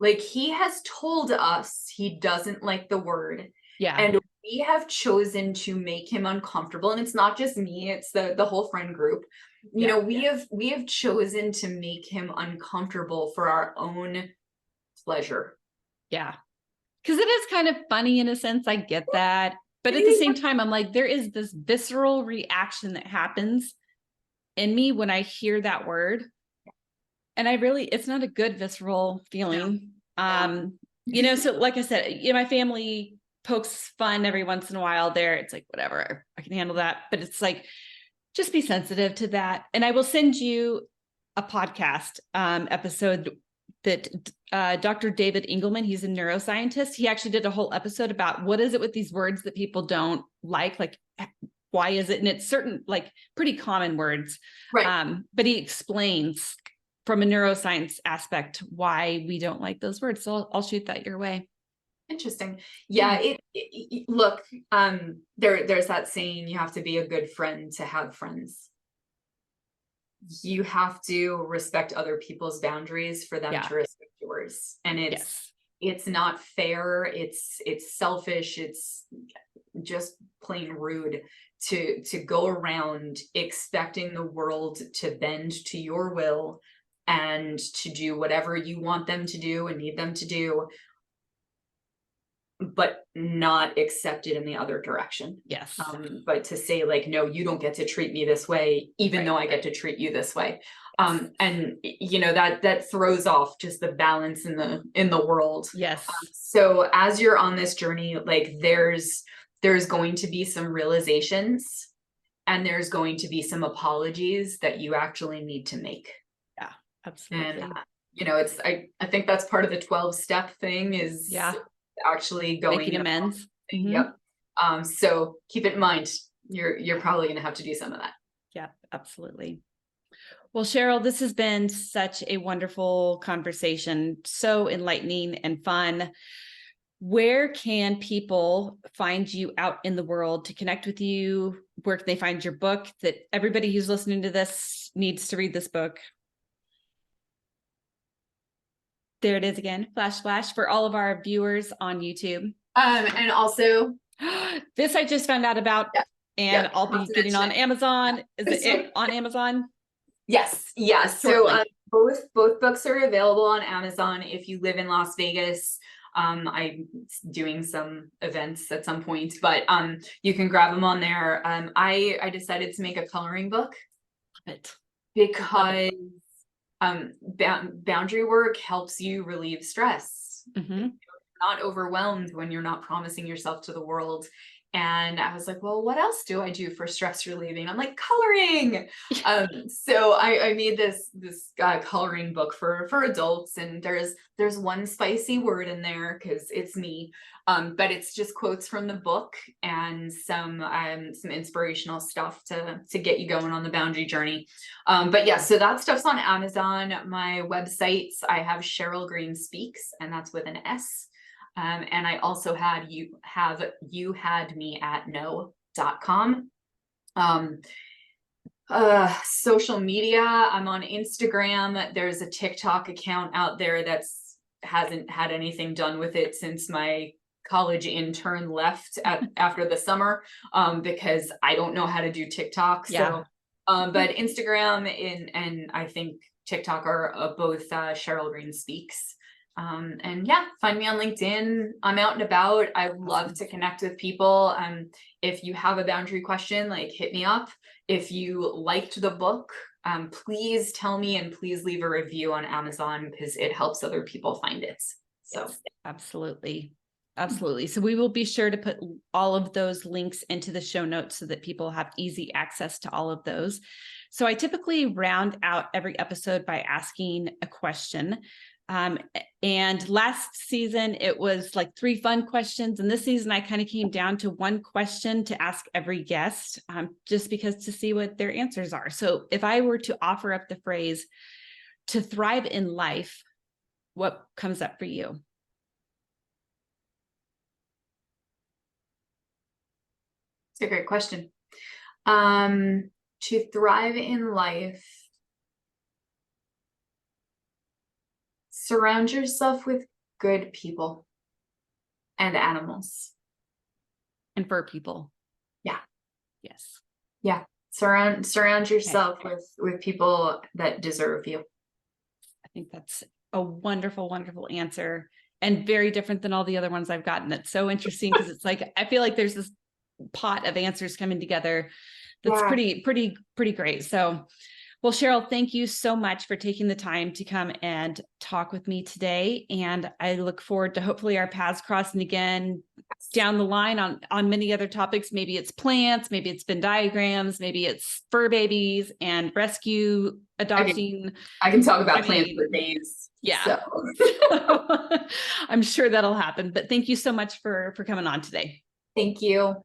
Like, he has told us he doesn't like the word. Yeah. And we have chosen to make him uncomfortable. And it's not just me, it's the whole friend group. We have chosen to make him uncomfortable for our own pleasure. Yeah. Because it is kind of funny in a sense. I get that. But at the same time, I'm like, there is this visceral reaction that happens in me when I hear that word. And it's not a good visceral feeling. So like I said, my family pokes fun every once in a while there. It's like, whatever, I can handle that. But it's like, just be sensitive to that. And I will send you a podcast episode that Dr. David Engelman, he's a neuroscientist. He actually did a whole episode about what is it with these words that people don't like why is it? And it's certain, like, pretty common words. Right. But he explains from a neuroscience aspect why we don't like those words. So I'll shoot that your way. Interesting. Yeah. Look, there's that saying, you have to be a good friend to have friends. You have to respect other people's boundaries for them to respect yours. And it's not fair. It's selfish. It's just plain rude to go around expecting the world to bend to your will and to do whatever you want them to do and need them to do, but not accepted in the other direction. Yes. But to say like, no, you don't get to treat me this way, even though I get to treat you this way. And you know, that throws off just the balance in the world. Yes. So as you're on this journey, like there's going to be some realizations, and there's going to be some apologies that you actually need to make. Yeah, absolutely. And you know, it's I think that's part of the 12-step thing is actually going making amends. Yep. So keep it in mind, you're probably going to have to do some of that. Yeah, absolutely. Well, Sheryl, this has been such a wonderful conversation, so enlightening and fun. Where can people find you out in the world to connect with you? Where can they find your book? That everybody who's listening to this needs to read this book. There it is again, flash, flash for all of our viewers on YouTube. And also, this I just found out about, and I'll be getting on Amazon. Is it on Amazon? Yes. So both books are available on Amazon. If you live in Las Vegas, I'm doing some events at some point, but you can grab them on there. I decided to make a coloring book. Love it. Because boundary work helps you relieve stress. You're not overwhelmed when you're not promising yourself to the world. And I was like, well, what else do I do for stress relieving? I'm like, coloring. So I made this coloring book for adults, and there's one spicy word in there because it's me. But it's just quotes from the book and some inspirational stuff to get you going on the boundary journey. But yeah, so that stuff's on Amazon. My websites, I have Sheryl Green Speaks, and that's with an S. And I also you had me at no.com. Social media, I'm on Instagram. There's a TikTok account out there that's hasn't had anything done with it since my college intern left after the summer, because I don't know how to do TikTok. So, but Instagram and I think TikTok are both Sheryl Green Speaks. And yeah, find me on LinkedIn. I'm out and about. I love to connect with people. If you have a boundary question, like hit me up. If you liked the book, please tell me, and please leave a review on Amazon because it helps other people find it. So yes, absolutely. So we will be sure to put all of those links into the show notes so that people have easy access to all of those. So I typically round out every episode by asking a question. And last season it was like 3 fun questions. And this season I kind of came down to 1 question to ask every guest, just because to see what their answers are. So if I were to offer up the phrase to thrive in life, what comes up for you? It's a great question. To thrive in life, surround yourself with good people and animals. And fur people. Yeah. Yes. Yeah. Surround yourself with people that deserve you. I think that's a wonderful, wonderful answer, and very different than all the other ones I've gotten. It's so interesting because it's like, I feel like there's this pot of answers coming together. That's pretty great. So, well, Sheryl, thank you so much for taking the time to come and talk with me today. And I look forward to hopefully our paths crossing again down the line on many other topics. Maybe it's plants, maybe it's Venn diagrams, maybe it's fur babies and rescue adopting. I can talk about plants for days. Yeah. So. I'm sure that'll happen. But thank you so much for coming on today. Thank you.